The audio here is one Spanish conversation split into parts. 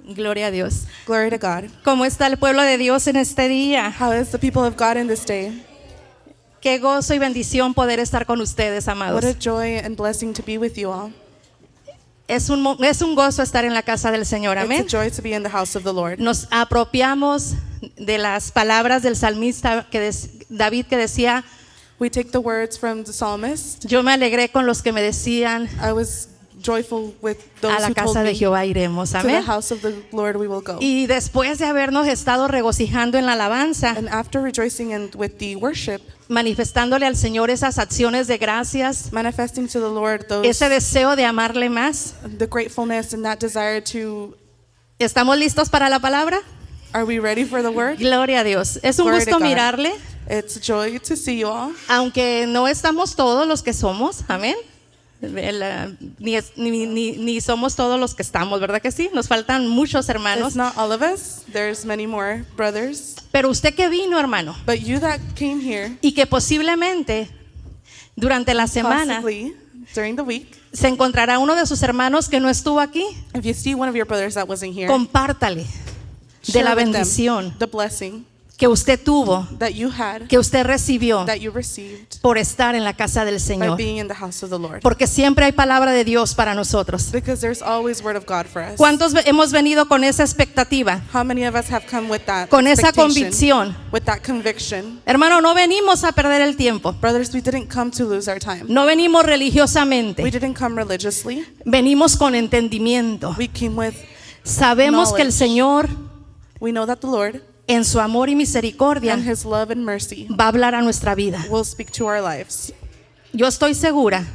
Gloria a Dios. Glory to God. ¿Cómo está el pueblo de Dios en este día? How is the people of God in this day? Qué gozo y bendición poder estar con ustedes, What amados. a joy and blessing to be with you all. Es un gozo estar en la casa del Señor, It's amén. a joy to be in the house of the Lord. Nos apropiamos de las palabras del salmista David, que decía: We take the words from the psalmist. yo me alegré con los que me decían, I was joyful with a those la who told casa de me, Jehová iremos, to the amén. house of the Lord we will go. Y después de habernos estado regocijando en la alabanza, And after rejoicing with the worship, manifestándole al Señor esas acciones de gracias, manifesting to the Lord those ese deseo de amarle más, the gratefulness and that desire to, ¿estamos listos para la palabra? are we ready for the word? Gloria a Dios. Es un Glory to gusto God. mirarle, It's a joy to see you all. aunque no estamos todos los que somos, amén. Ni somos todos los que estamos, ¿verdad que sí? Nos faltan muchos hermanos. It's not all of us. There's many more brothers. Pero usted que vino, hermano, But you that came here, y que posiblemente durante la semana possibly during the week, se encontrará uno de sus hermanos que no estuvo aquí, if you see one of your brothers that wasn't here, compártale de share la with them bendición the blessing que usted tuvo, that you had, que usted recibió that you received por estar en la casa del by Señor. being in the house of the Lord. Porque siempre hay palabra de Dios para nosotros. Because there's always word of God for us. ¿Cuántos hemos venido con esa expectativa? How many of us have come with that Con esa expectation, convicción. with that conviction? Hermano, no venimos a perder el tiempo. Brothers, we didn't come to lose our time. No venimos We religiosamente. didn't come religiously. Venimos con entendimiento. We came with, Sabemos que el knowledge. Señor, we know that the Lord en su amor y misericordia, and His love and mercy va a hablar a nuestra vida. will speak to our lives. Yo estoy segura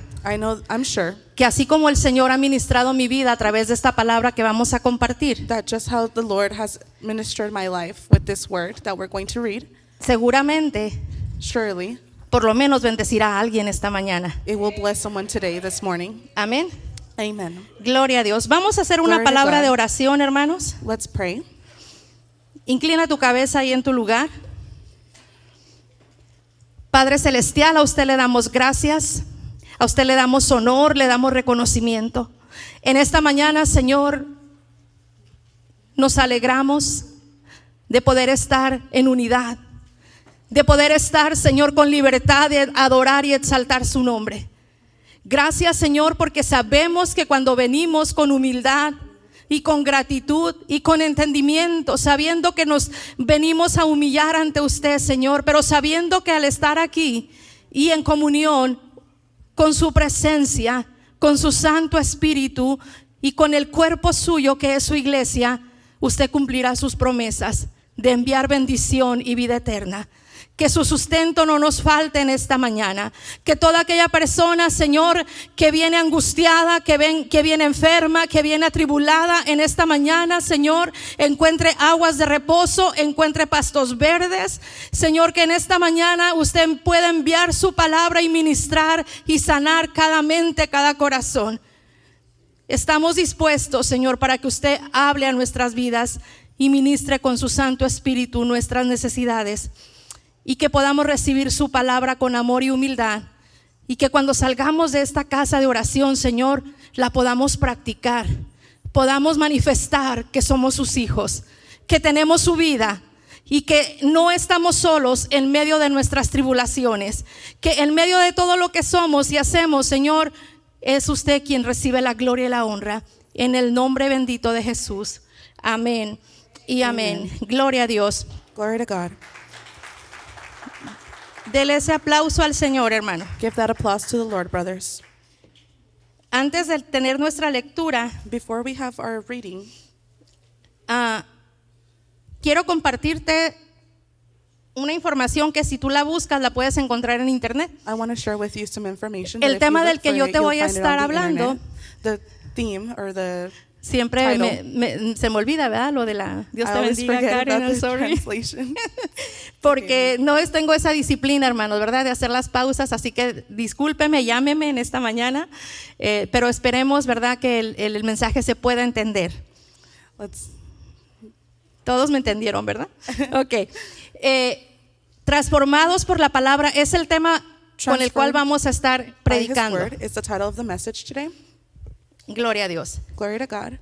I'm sure que así como el Señor ha ministrado mi vida a través de esta palabra que vamos a compartir, that just how the Lord has ministered my life with this word that we're going to read, seguramente, surely por lo menos bendecirá a alguien esta mañana. it will bless someone today, this morning. Amén. Amen. Gloria a Dios. Vamos a hacer una Glory to palabra God. de oración, hermanos. Let's pray. Inclina tu cabeza ahí en tu lugar. Padre celestial, a usted le damos gracias, a usted le damos honor, le damos reconocimiento. En esta mañana, Señor, nos alegramos de poder estar en unidad, de poder estar, Señor, con libertad de adorar y exaltar su nombre. Gracias, Señor, porque sabemos que cuando venimos con humildad y con gratitud y con entendimiento, sabiendo que nos venimos a humillar ante usted, Señor, pero sabiendo que al estar aquí y en comunión con su presencia, con su Santo Espíritu y con el cuerpo suyo que es su iglesia, usted cumplirá sus promesas de enviar bendición y vida eterna. Que su sustento no nos falte en esta mañana. Que toda aquella persona, Señor, que viene angustiada, que viene enferma, que viene atribulada en esta mañana, Señor, encuentre aguas de reposo, encuentre pastos verdes. Señor, que en esta mañana usted pueda enviar su palabra y ministrar y sanar cada mente, cada corazón. Estamos dispuestos, Señor, para que usted hable a nuestras vidas y ministre con su Santo Espíritu nuestras necesidades. Y que podamos recibir su palabra con amor y humildad. Y que cuando salgamos de esta casa de oración, Señor, la podamos practicar. Podamos manifestar que somos sus hijos, que tenemos su vida y que no estamos solos en medio de nuestras tribulaciones. Que en medio de todo lo que somos y hacemos, Señor, es usted quien recibe la gloria y la honra. En el nombre bendito de Jesús. Amén y amén. Gloria a Dios. Glory to God. Dele ese aplauso al Señor, hermano. Give that applause to the Lord, brothers. Antes de tener nuestra lectura, Before we have our reading, quiero compartirte una información que si tú la buscas la puedes encontrar en internet. I want to share with you some information. El that if tema you del look que for yo it, te you'll voy a find it estar on the hablando. internet. The theme or the Siempre se me olvida, ¿verdad? Lo de la Dios I te always bendiga, forget Karen, about I'm the sorry. translation. Porque no tengo esa disciplina, hermanos, ¿verdad? De hacer las pausas, así que discúlpeme, llámeme en esta mañana, pero esperemos, ¿verdad? Que el mensaje se pueda entender. Todos me entendieron, ¿verdad? Ok. Transformados por la palabra es el tema con el cual vamos a estar By His predicando. word is the title of the message today. Gloria a Dios. Glory to God.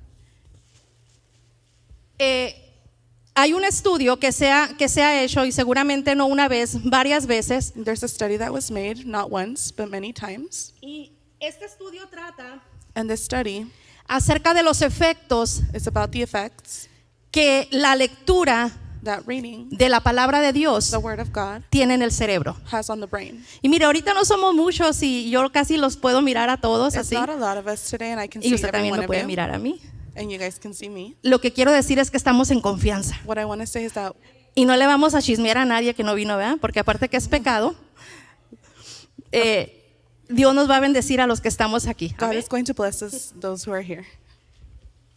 Hay un estudio que se ha hecho, y seguramente no una vez, varias veces. There's a study that was made, not once, but many times. Y este estudio trata And this study acerca de los efectos is about the effects que la lectura that reading de la palabra de Dios the Word of God tiene en el cerebro. has on the brain. Y mire, ahorita no somos muchos y yo casi los puedo mirar a todos It's así. not a lot of us today, and I can Y see usted every también one me of puede you, mirar a mí. and you guys can see me. Lo que quiero decir es que estamos en confianza. What I want to say is that Y no le vamos a chismear a nadie que no vino, ¿verdad? Porque aparte que es pecado, Dios nos va a bendecir a los que estamos aquí. God Amén. is going to bless us, those who are here.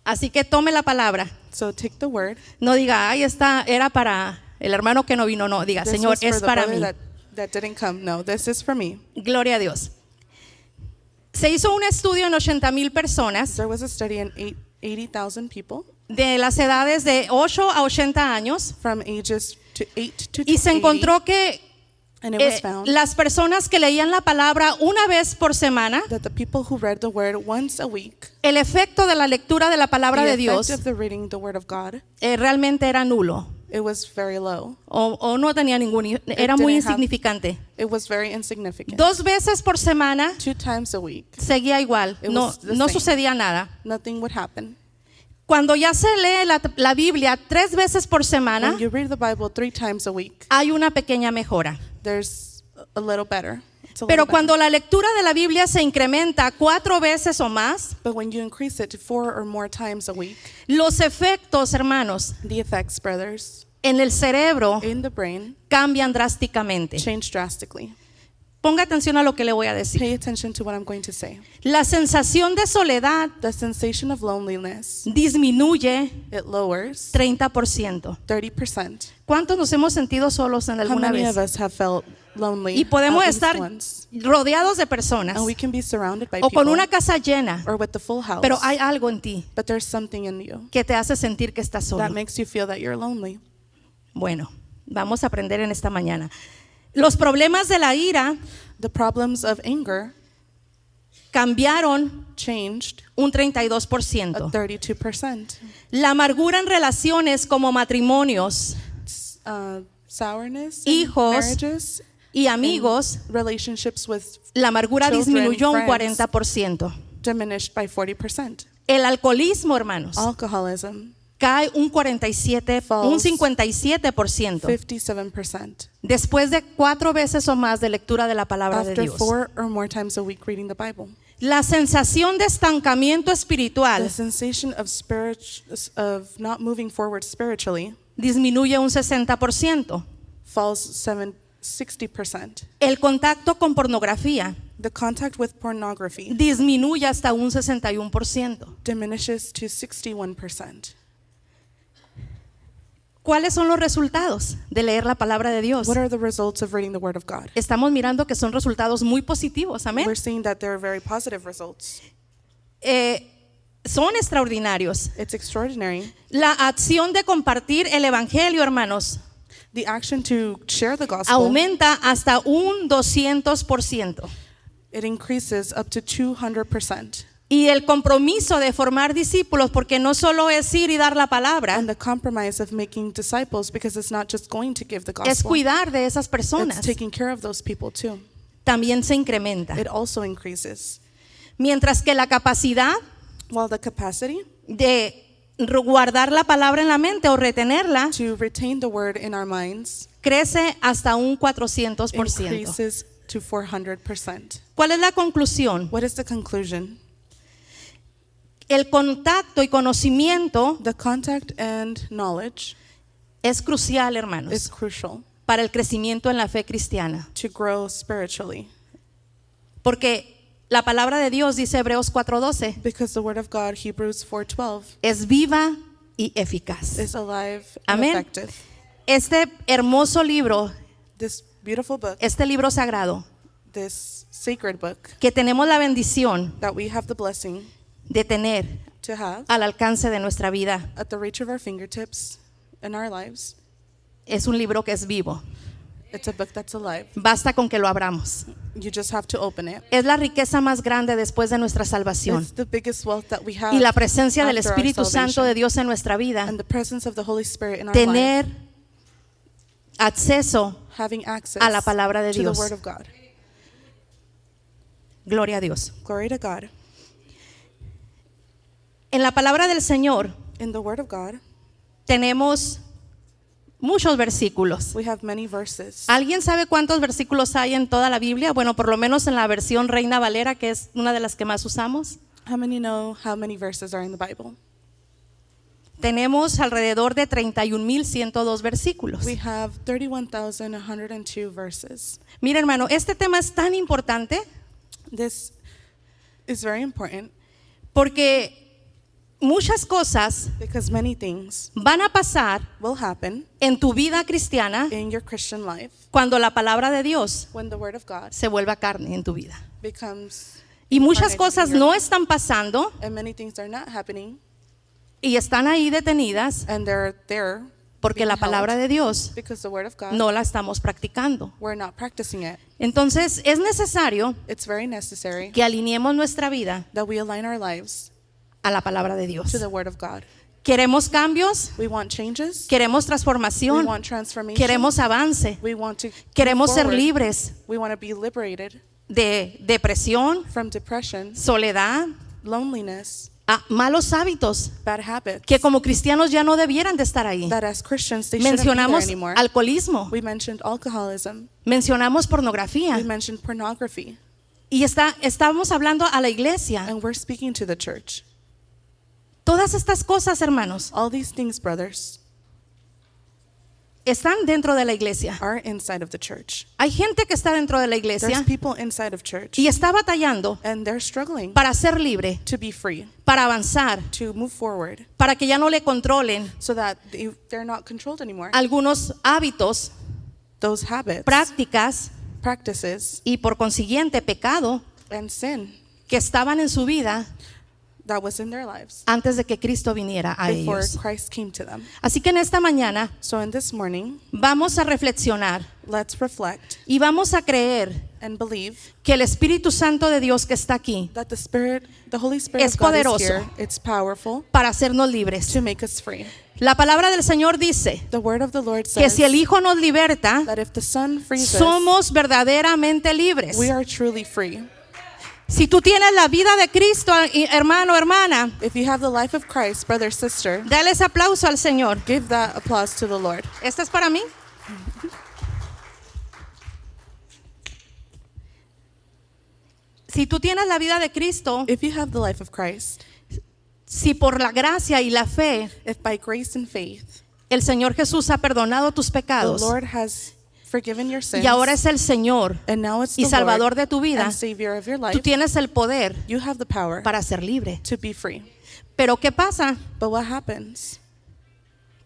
Así que tome la palabra. So take the word. No diga, ay, esta era para el hermano que no vino. No, diga, This Señor, was for es the para brother mí. that didn't come. No, this is for me. Gloria a Dios. Se hizo un estudio en 80,000 personas There was a study in 80,000 people de las edades de 8 a 80 años from ages to 8 to y se 80, encontró que and it was found las personas que leían la palabra una vez por semana, that the people who read the word once a week, el efecto de la lectura de la palabra the de effect Dios of the reading the word of God, realmente era nulo it was very low. o no tenía era muy didn't have- insignificante. It was very insignificant. 2 veces por semana 2 times a week, seguía igual, It no, was the no same. sucedía nada. nothing would happen. Cuando ya se lee la Biblia 3 veces por semana, When you read the Bible 3 times a week, hay una pequeña mejora. there's a little better. It's a Pero little better. cuando la lectura de la Biblia se incrementa 4 veces o más, But when you increase it to 4 or more times a week, los efectos, hermanos, the effects, brothers, en el cerebro in the brain cambian drásticamente. change drastically. Ponga atención a lo que le voy a decir. Pay attention to what I'm going to say. La sensación de soledad The sensation of loneliness, disminuye it lowers 30%. 30%. ¿Cuántos nos hemos sentido solos en How alguna many vez? of us have felt lonely Y podemos at least estar once? rodeados de personas And we can be surrounded by o con people una casa llena, or with the full house, pero hay algo en ti but there's something in you que te hace sentir que estás that solo. makes you feel that you're lonely. Bueno, vamos a aprender en esta mañana. Los problemas de la ira The problems of anger cambiaron changed un at 32%. 32%. La amargura en relaciones como matrimonios Sourness, Hijos, in marriages, y amigos, relationships with la amargura children, disminuyó un friends. 40%. diminished by 40%. El alcoholismo, hermanos, Alcoholism, cae un 57, un 57%. 57%. Después de 4 veces o más de lectura de la palabra de After Dios. 4 or more times a week reading the Bible. La sensación de estancamiento The espiritual sensation of not moving forward spiritually disminuye un 60%. falls 60%. El contacto con pornografía The contact with pornography disminuye hasta un 61%. diminishes to 61%. ¿Cuáles son los resultados de leer la palabra de Dios? What are the results of reading the Word of God? Estamos mirando que son resultados muy positivos, amén. We're seeing that there are very positive results. Son extraordinarios. It's extraordinary. La acción de compartir el evangelio, hermanos, The action to share the gospel, aumenta hasta un 200%. it increases up to 200%. Y el compromiso de formar discípulos, porque no solo es ir y dar la palabra, And the compromise of making disciples, because it's not just going to give the es gospel, cuidar de esas it's personas. taking care of those people too. También se incrementa. It also increases. Mientras que la capacidad While the capacity de guardar la palabra en la mente o retenerla to retain the word in our minds crece hasta un 400%. increases to 400%. ¿Cuál es la conclusión? What is the conclusion? El contacto y conocimiento The contact and knowledge es crucial, is hermanos, crucial para el crecimiento en la fe cristiana. to grow spiritually, Porque la palabra de Dios, dice Hebreos 4:12, because the word of God, Hebrews 4:12, es viva y eficaz. is alive and Amén. effective. Este hermoso libro, This beautiful book, este libro sagrado, this sacred book que tenemos la bendición that we have the blessing de tener to have al alcance de nuestra vida, at the reach of our fingertips in our lives, es un libro que es vivo. It's a book that's alive. Basta con que lo abramos. You just have to open it. Es la riqueza más grande después de nuestra salvación. It's the biggest wealth that we have. Y la presencia del after our Espíritu Santo de salvation. Dios en nuestra vida. And the presence of the Holy Spirit in our Tener life. acceso Having access a la palabra de to Dios. the Word of God. Gloria a Dios. Glory to God. En la palabra del Señor In the Word of God, tenemos muchos versículos. we have many verses. ¿Alguien sabe cuántos versículos hay en toda la Biblia? Bueno, por lo menos en la versión Reina Valera, que es una de las que más usamos. How many know how many verses are in the Bible? Tenemos alrededor de 31,102 versículos. We have 31,102 verses. Mira, hermano, este tema es tan importante This is very important porque muchas cosas because many things van a pasar will happen en tu vida cristiana in your Christian life cuando la palabra de Dios when the Word of God se vuelva carne en tu vida. becomes Y muchas incarnate cosas in your no life. están pasando And many things are not happening, y están ahí detenidas and they're there porque being la palabra held de Dios because the Word of God, no la estamos practicando. we're not practicing it. Entonces es necesario It's very necessary que alineemos nuestra vida that we align our lives a la palabra de Dios. to the Word of God. Queremos cambios, We want changes. queremos We transformación, want transformation. queremos avance, We want to move queremos ser forward. libres We want to be liberated de depresión, from depression, soledad, loneliness, malos hábitos bad habits que como cristianos ya no debieran de estar ahí. that as Christians they shouldn't be there Mencionamos anymore. alcoholismo, We mentioned alcoholism. mencionamos pornografía We mentioned pornography. y estábamos hablando a la iglesia. And we're speaking to the church. Todas estas cosas, hermanos, All these things, brothers, están dentro de la iglesia. are inside of the church. Hay gente que está dentro de la There's iglesia people inside of church, y está batallando and they're struggling para ser libre, to be free, para avanzar, to move forward, para que ya no le controlen so that they're not controlled anymore. algunos hábitos, Those habits, prácticas practices, y por consiguiente pecado and sin que estaban en su vida that was in their lives antes de que Cristo viniera a before ellos. Christ came to them. Así que en esta mañana So in this morning, vamos a reflexionar let's reflect y vamos a creer and believe que el Espíritu Santo de Dios que está aquí that the Holy Spirit Es of God poderoso. is here. It's powerful para hacernos libres. to make us free. La palabra del Señor dice The word of the Lord que says si el Hijo nos liberta, that if the Son frees us, somos verdaderamente libres. we are truly free. Si tú tienes la vida de Cristo, hermano, hermana, If you have the life of Christ, brother, sister, dale ese aplauso al Señor. give that applause to the Lord. ¿Este es para mí? Si tú tienes la vida de Cristo, If you have the life of Christ, si por la gracia y la fe if by grace and faith el Señor Jesús ha perdonado tus the pecados Lord has forgiven your sins, y ahora es el Señor and now it's y the Salvador Lord de tu vida, and Savior of your life, tú tienes el poder you have the power para ser libre. to be free. Pero ¿qué pasa? But what happens?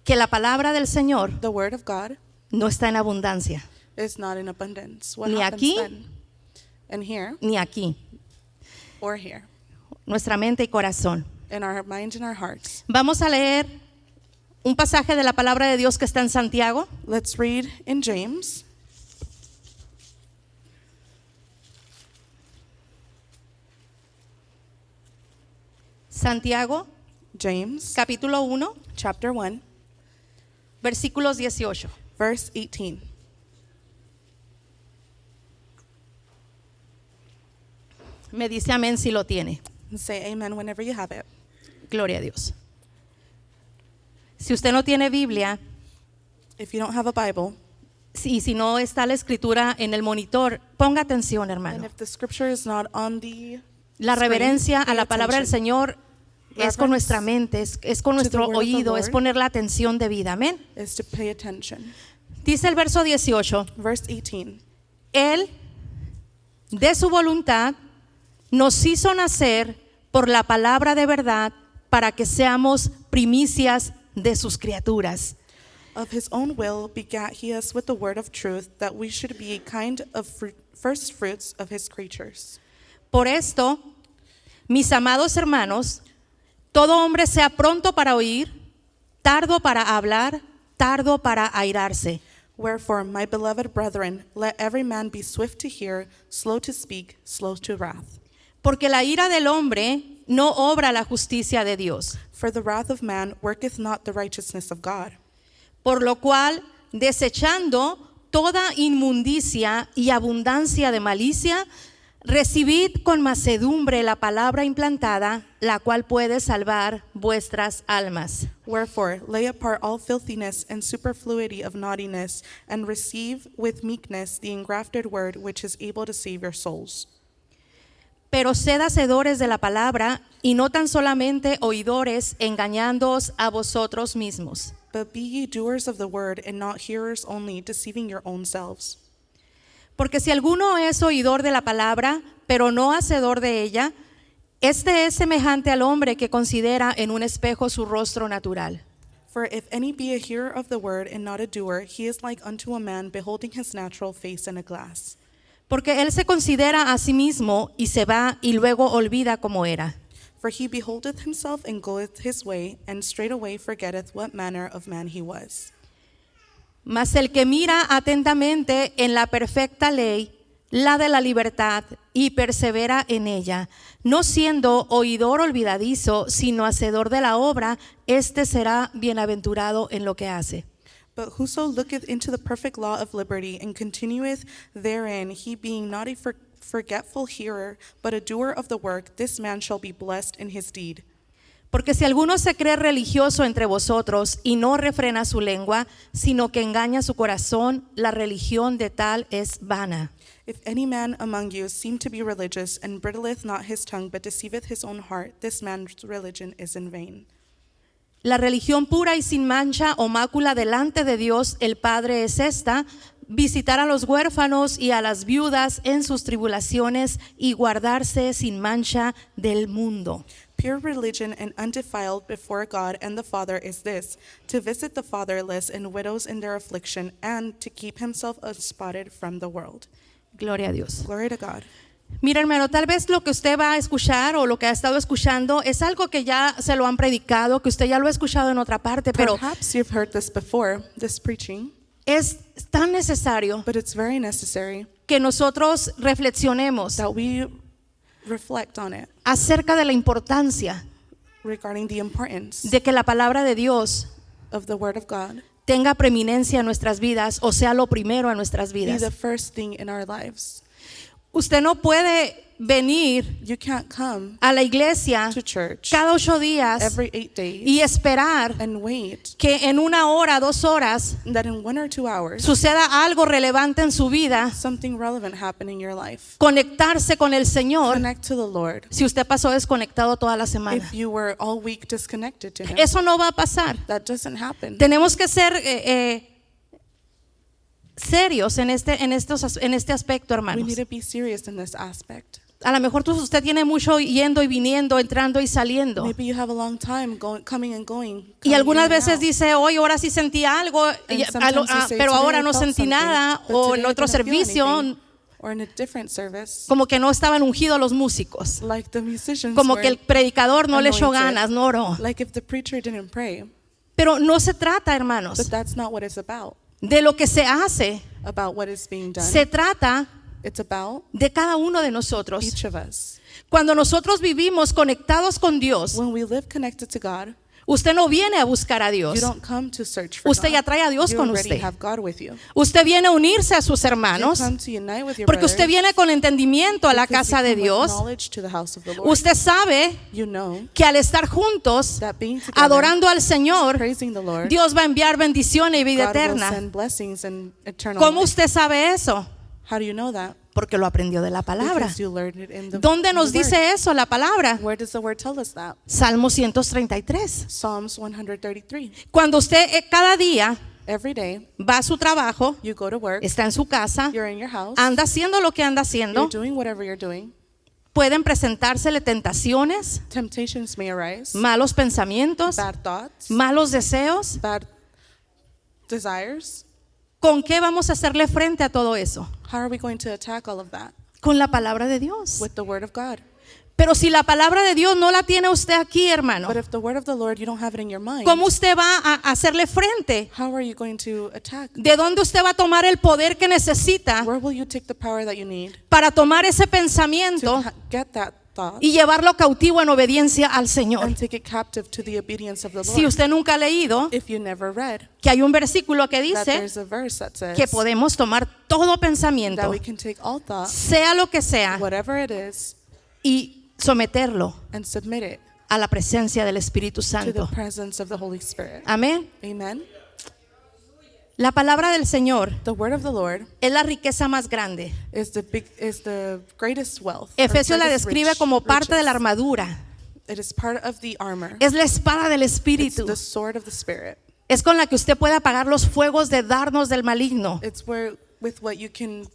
Que la palabra del Señor The word of God no está en abundancia, is not in abundance. What Ni happens aquí, then? And here ni aquí, or here, nuestra mente y corazón. in our mind and our hearts. Vamos a leer un pasaje de la palabra de Dios que está en Santiago. Let's read in James. Santiago, James capítulo 1, chapter 1, versículos 18. verse 18. Me dice amén si lo tiene. And say amen whenever you have it. Gloria a Dios. Si usted no tiene Biblia, If you don't have a Bible, si no está la escritura en el monitor, ponga atención, and hermano. if the scripture is not on the La screen, reverencia a pay la palabra del attention. Señor es con Reverence nuestra mente, es con to the nuestro word of the oído, es Lord. poner la atención debida. Amén. Is to pay attention. Dice el verso 18. Verse 18. Él, de su voluntad, nos hizo nacer por la palabra de verdad para que seamos primicias de sus criaturas. Of his own will begat he us with the word of truth, that we should be a kind of first fruits of his creatures. Por esto, mis amados hermanos, todo hombre sea pronto para oír, tardo para hablar, tardo para airarse, Wherefore, my beloved brethren, let every man be swift to hear, slow to speak, slow to wrath. Porque la ira del hombre no obra la justicia de Dios. For the wrath of man worketh not the righteousness of God. Por lo cual, desechando toda inmundicia y abundancia de malicia, recibid con mansedumbre la palabra implantada, la cual puede salvar vuestras almas. Wherefore, lay apart all filthiness and superfluity of naughtiness, and receive with meekness the engrafted word which is able to save your souls. Pero sed hacedores de la palabra, y no tan solamente oidores, engañándoos a vosotros mismos. But be ye doers of the word, and not hearers only, deceiving your own selves. Porque si alguno es oidor de la palabra, pero no hacedor de ella, este es semejante al hombre que considera en un espejo su rostro natural. For if any be a hearer of the word, and not a doer, he is like unto a man beholding his natural face in a glass. Porque él se considera a sí mismo y se va y luego olvida cómo era. For he beholdeth himself and goeth his way, and straightway forgetteth what manner of man he was. Mas el que mira atentamente en la perfecta ley, la de la libertad, y persevera en ella, no siendo oidor olvidadizo, sino hacedor de la obra, este será bienaventurado en lo que hace. But whoso looketh into the perfect law of liberty, and continueth therein, he being not a forgetful hearer, but a doer of the work, this man shall be blessed in his deed. Porque si alguno se cree religioso entre vosotros y no refrena su lengua, sino que engaña su corazón, la religión de tal es vana. If any man among you seem to be religious, and bridleth not his tongue, but deceiveth his own heart, this man's religion is in vain. La religión pura y sin mancha o mácula delante de Dios el Padre es esta: visitar a los huérfanos y a las viudas en sus tribulaciones y guardarse sin mancha del mundo. Pure religion and undefiled before God and the Father is this, to visit the fatherless and widows in their affliction, and to keep himself unspotted from the world. Gloria a Dios. Glory to God. Mira, hermano, tal vez lo que usted va a escuchar o lo que ha estado escuchando es algo que ya se lo han predicado, que usted ya lo ha escuchado en otra parte, pero Perhaps you've heard this before, this preaching, es tan necesario but it's very necessary que nosotros reflexionemos that we reflect on it acerca de la importancia regarding the importance de que la palabra de Dios of the Word of God tenga preeminencia en nuestras vidas, o sea, lo primero en nuestras be the vidas. first thing in our lives. Usted no puede venir You can't come a la iglesia to church cada 8 días every 8 days y esperar and wait que en 1 hora, 2 horas that in 1 or 2 hours suceda algo relevante en su vida, something relevant happen in your life. conectarse con el Señor, Connect to the Lord. si usted pasó desconectado toda la semana. If you were all week disconnected to Him, Eso no va a pasar. that doesn't happen. Tenemos que ser serios en este aspecto, We hermanos. need to be serious in this aspect. A lo mejor usted tiene mucho yendo y viniendo, entrando y saliendo. Maybe you have a long time coming and going. Y coming algunas in and veces out. dice, hoy ahora sí sentí algo, y sometimes you say, pero "Today ahora I no felt sentí something, nada, but o today en I otro didn't feel servicio, anything." Or in a different service, como que no estaban ungidos los músicos, like the musicians como que el weren't predicador no le echó anointed. ganas, no oró. Like if the preacher didn't pray. Pero no se trata, But hermanos, that's not what it's about de lo que se hace. what is being done. Se trata It's about de cada uno de nosotros. each of us. Cuando nosotros vivimos conectados con Dios, When we live connected to God, usted no viene a buscar a you Dios. don't come to search for Usted God. ya trae a Dios You con already usted. have God with you. Usted viene a unirse a sus You hermanos, come to unite with your porque usted brothers viene con entendimiento a la because casa you de come with Dios. knowledge to the house of the Lord. Usted sabe You know que al estar juntos, that being together, adorando al Señor, praising the Lord, Dios va a enviar bendiciones y vida God will eterna. send blessings and eternal ¿Cómo life. usted sabe eso? How do you know that? Porque lo aprendió de la palabra. Because you learned it in the, ¿Dónde in nos the Word. dice eso la palabra? Where does the Word tell us that? Salmo 133. Psalms 133. Cuando usted cada día Every day, va a su trabajo, you go to work, está en su casa, you're in your house, anda haciendo lo que anda you're haciendo, doing whatever you're doing. pueden presentársele tentaciones, Temptations may arise, malos pensamientos, bad thoughts, malos deseos. bad desires. ¿Con qué vamos a hacerle frente a todo eso? How are we going to attack all of that? Con la palabra de Dios. With the Word of God. Pero si la palabra de Dios no la tiene usted aquí, hermano, But if the word of the Lord, you don't have it in your mind, ¿cómo usted va a hacerle frente? how are you going to attack? ¿De dónde usted va a tomar el poder que necesita Where will you take the power that you need para tomar ese to pensamiento get that thought y llevarlo cautivo en obediencia al Señor? and take it captive to the obedience of the Si Lord? usted nunca ha leído If you never read que hay un versículo que that dice there's a verse that says que podemos tomar todo that pensamiento, we can take all thought, sea lo que sea, whatever it is, y someterlo and submit it a la presencia del Espíritu to the Santo. presence of the Holy Spirit. Amén. Amen. La palabra del Señor The word of the Lord es la riqueza más grande. is the greatest wealth. or Efesios la greatest describe como parte de la riches. armadura. It is part of the armor. Es la espada del It's Espíritu. the sword of the Spirit. Es con la que usted puede apagar los fuegos de dardos del maligno. It's with what you can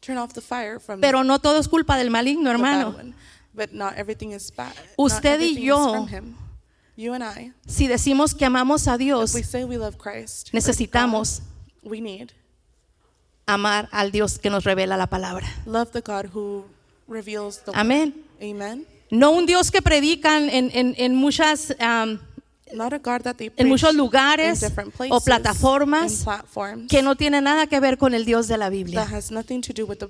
turn off the fire from Pero no todo es culpa del maligno, the bad hermano. one. But not everything is bad. Usted not y everything yo, is from him. You and I, Si decimos que amamos a if Dios, we say we love Christ, necesitamos we need amar al Dios que nos revela la palabra. love the God who reveals the Amén. word. Amen. No un Dios que predican en muchas Not a God that they en preach muchos in lugares different o places, in plataformas platforms que no tiene nada que ver con el Dios de la that Biblia. has nothing to do with the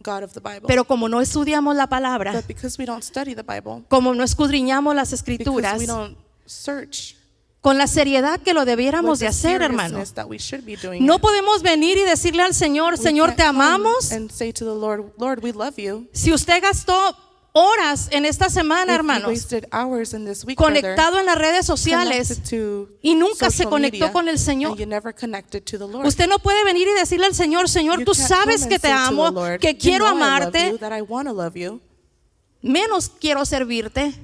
God of the Bible. Pero como no estudiamos la palabra, But because we don't study the Bible, como no escudriñamos las because escrituras we don't search con la seriedad que lo with debiéramos de the hacer, hermano, seriousness that we should be doing no it. podemos venir y decirle al Señor, We Señor, can't te come amamos. and say to the Lord, Lord, we love you. Si usted gastó horas en esta semana, If you hermanos, wasted hours in this week, brother, conectado en las redes sociales connected to y nunca se social conectó media, con el Señor. and you never connected to the Lord. Usted no puede venir y decirle al Señor, Señor, You tú can't sabes come que and te say to the amo, Lord, que "You quiero know I love amarte, you, that I want to love you." menos quiero servirte.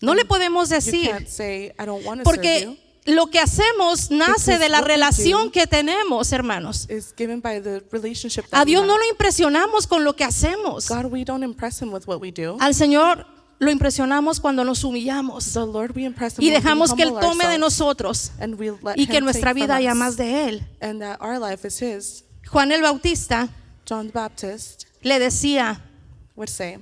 No le podemos You decir, can't say, I don't want to serve porque you. lo que hacemos nace Because de la what we relación do que tenemos, hermanos. Is given by the relationship that A we Dios have. no lo impresionamos con lo que hacemos. God, we don't impress him with what we do. Al Señor lo impresionamos cuando nos humillamos The Lord, we impress him y when we dejamos que Él humble tome de ourselves, nosotros and we let y que him nuestra take vida from haya us, más de Él. and that our life is his. Juan el Bautista John the Baptist le decía, would say,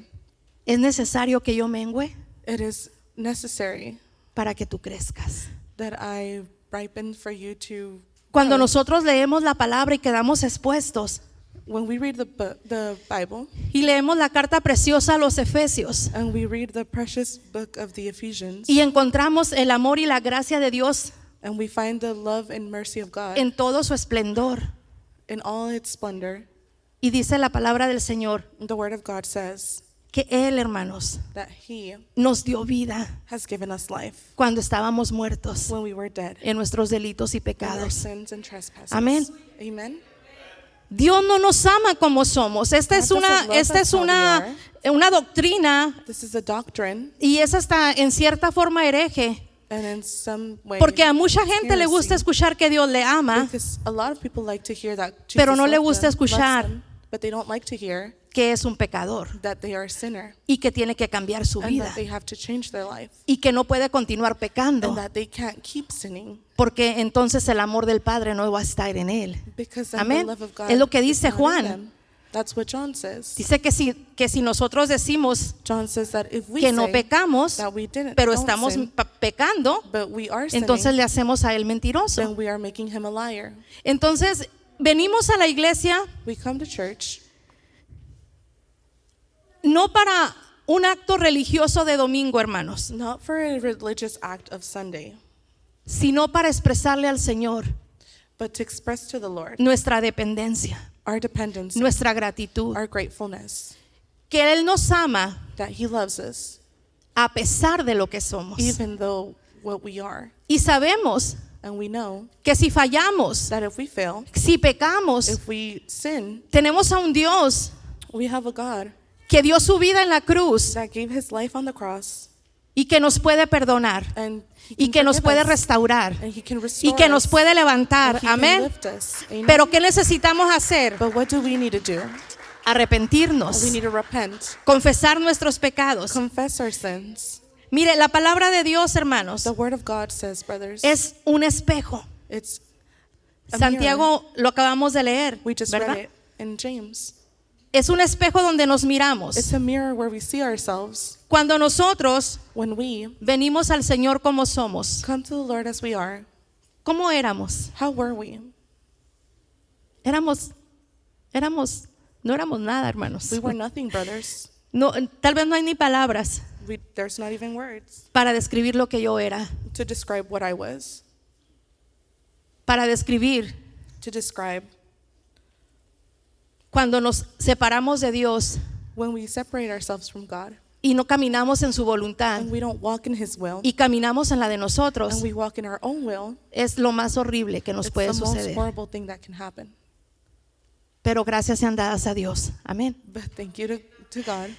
es necesario que yo mengüe it is necessary para que tú crezcas. that I ripen for you to Cuando grow. nosotros leemos la palabra y quedamos expuestos When we read the Bible y leemos la carta preciosa a los Efesios and we read the precious book of the Ephesians y encontramos el amor y la gracia de Dios and we find the love and mercy of God en todo su esplendor, in all its splendor, y dice la palabra del Señor the word of God says que Él, hermanos, that he nos dio vida has given us life cuando estábamos muertos when we were dead en nuestros delitos y in our pecados. sins and trespasses. Amén. Amen. Dios no nos ama como somos. Esta es God doesn't love esta us es how we una doctrina, This is a doctrine, y es hasta en cierta forma hereje, and in some way, porque a mucha gente le gusta heresy, escuchar que Dios le ama, because a lot of people like to hear that Jesus pero no le loves gusta them, escuchar loves them, but they don't like to hear que es un pecador that they are a sinner y que tiene que cambiar su and vida that they have to change their life y que no puede continuar pecando, and that they can't keep sinning porque entonces el amor del Padre no va a estar en él. because then Amén. the love of God Es lo que is dice not in Juan. them. That's what John says. Dice que si nosotros decimos John says that if we que no say pecamos, that we didn't, pero don't estamos sin, pecando, but we are sinning, entonces le hacemos a él mentiroso. then we are making him a liar. Entonces, venimos a la iglesia We come to church no para un acto religioso de domingo, hermanos, not for a religious act of Sunday, sino para expresarle al Señor but to express to the Lord nuestra dependencia, our dependence, nuestra gratitud, our gratefulness, que Él nos ama that he loves us, a pesar de lo que somos. even though what we are. Y sabemos And we know que si fallamos, that if we fail, si pecamos, if we sin, tenemos a un Dios we have a God que dio su vida en la cruz that gave his life on the cross, y que nos puede perdonar and he y can que nos forgive puede us, restaurar and he can y restore que nos us, puede and levantar. he can Amén. lift us. Amen. Pero ¿qué necesitamos hacer? But what do we need to do? Arrepentirnos, We need to repent, confesar nuestros pecados. confess our sins. Mire, la palabra de Dios, hermanos, The word of God says, brothers, es un espejo. it's a mirror. Santiago lo acabamos de leer, We just ¿verdad? read it in James. Es un espejo donde nos miramos. It's a mirror where we see ourselves. Cuando nosotros When we venimos al Señor como somos, come to the Lord as we are, ¿cómo éramos? how were we? No éramos nada, hermanos. We were nothing, brothers. No, tal vez no hay ni palabras There's not even words para describir lo que yo era, to describe what I was, para describir to describe cuando nos separamos de Dios when we separate ourselves from God y no caminamos en su voluntad and we don't walk in His will y caminamos en la de nosotros. and we walk in our own will. Es lo más horrible que nos It's puede the most suceder. horrible thing that can happen. Pero gracias sean dadas a Dios. Amén. But thank you to God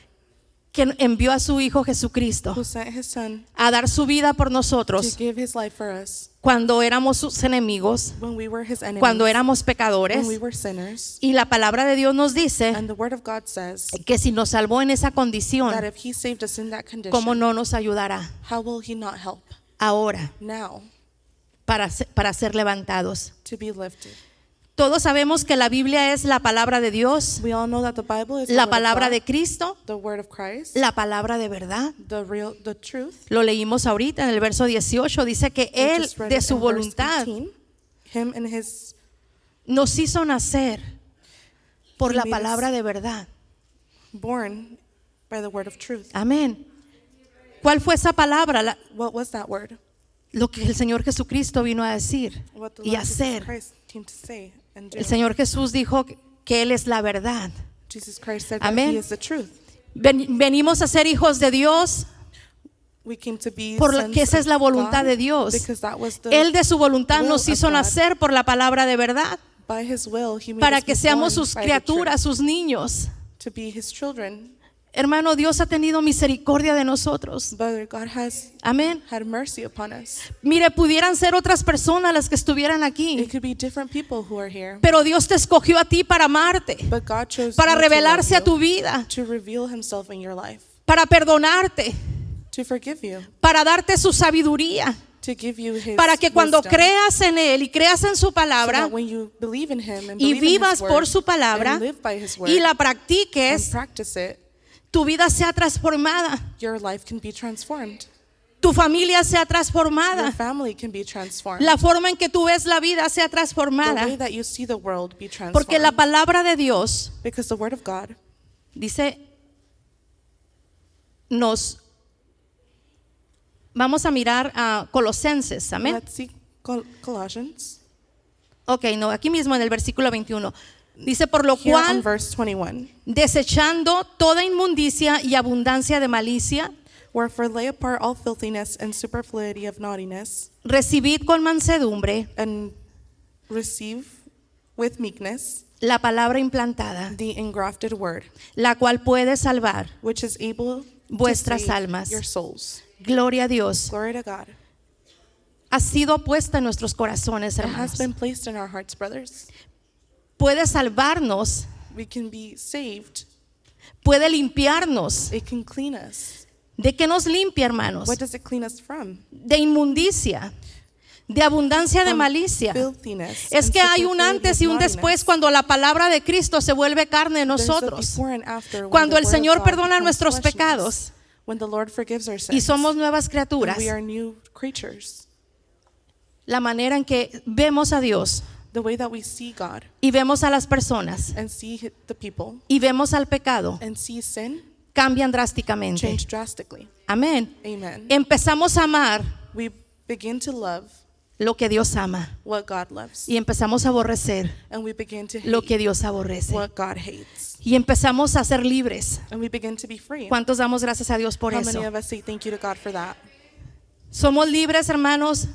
Que envió a su Hijo Jesucristo who sent His Son a dar su vida por to nosotros give His life for us cuando éramos sus enemigos, when we were His enemies, cuando éramos when pecadores. we were sinners. Y la palabra de Dios nos dice And the Word of God says que si nos salvó en esa condición, that if He saved us in that ¿cómo condition, no nos ayudará how will He not help ahora now para ser levantados? to be lifted? Todos sabemos que la Biblia es la palabra de Dios, We all know that the Bible is the la Word of palabra God, de Cristo, the Word of Christ, la palabra de verdad. the truth. Lo leímos ahorita en el verso 18, dice que We Él just read de it su in verse voluntad 18. Him and His nos hizo nacer por He la made palabra us- de verdad. born by the word of truth. Amén. ¿Cuál fue esa palabra? What was that word? Lo que el Señor Jesucristo vino a decir What the y Lord Jesus hacer. Christ came to say and do. El Señor Jesús dijo que Él es la verdad. Jesus Christ said that Amén. He is the truth. Venimos a ser hijos de Dios We came to be porque sons esa es la of voluntad God de Dios. because that was the Él de su voluntad will nos of hizo God. nacer por la palabra de verdad By His will, He made para us que be seamos born sus by the criaturas, truth, sus niños. to be His children. Hermano, Dios ha tenido misericordia de nosotros. But God has Amén. had mercy upon us. Mire, pudieran ser otras personas las que estuvieran It aquí, could be different people who are here, pero Dios te escogió a ti para amarte, but God chose para you to revelarse love a tu you, vida, to reveal Himself in your life, para perdonarte, to forgive you, para darte su sabiduría, to give you His para que cuando wisdom, creas en Él y creas en su so palabra that when you believe in Him and y believe in vivas His word por su palabra and live by His word y la and practiques, practice it, tu vida sea transformada, your life can be transformed. tu familia sea Your transformada, family can be transformed. la forma en que tú ves la vida sea The way transformada, that you see the world be porque la transformed. palabra de Dios Because the word of God dice, vamos a mirar a Colosenses, amén. Let's see Colossians. Ok, no, aquí mismo en el versículo 21. Dice, por lo Here on cual, verse 21. desechando toda inmundicia y abundancia de malicia, Wherefore lay apart all filthiness and superfluity of naughtiness, recibid con mansedumbre and receive with meekness la palabra implantada, the engrafted word, la cual puede salvar which is able to vuestras save almas. your souls. Gloria a Dios. Glory to God. Ha sido puesta en nuestros corazones, It has hermanos. been placed in our hearts, brothers. Puede salvarnos, We can be saved. puede limpiarnos. It can clean us. ¿De qué nos limpia, hermanos? What does it clean us from? De inmundicia, de abundancia de From malicia. filthiness Es and que hay un superfluity antes of y un naughtiness. después cuando la palabra de Cristo se vuelve carne en There's a nosotros. before and after when Cuando the el word of Señor God perdona becomes nuestros flesh in us. pecados When the Lord forgives our y sins. somos nuevas And criaturas. we are new creatures. La manera en que vemos a Dios The way that we see God y vemos a las personas and see the people y vemos al pecado and see sin cambian drásticamente. change drastically. Amén. Amen. Empezamos a amar We begin to love lo que Dios ama what God loves. y empezamos a aborrecer And we begin to lo hate que Dios aborrece. what God hates. Y empezamos a ser libres. And we begin to be free. ¿Cuántos damos gracias a Dios por How eso? many of us say thank you to God for that? Somos libres, hermanos,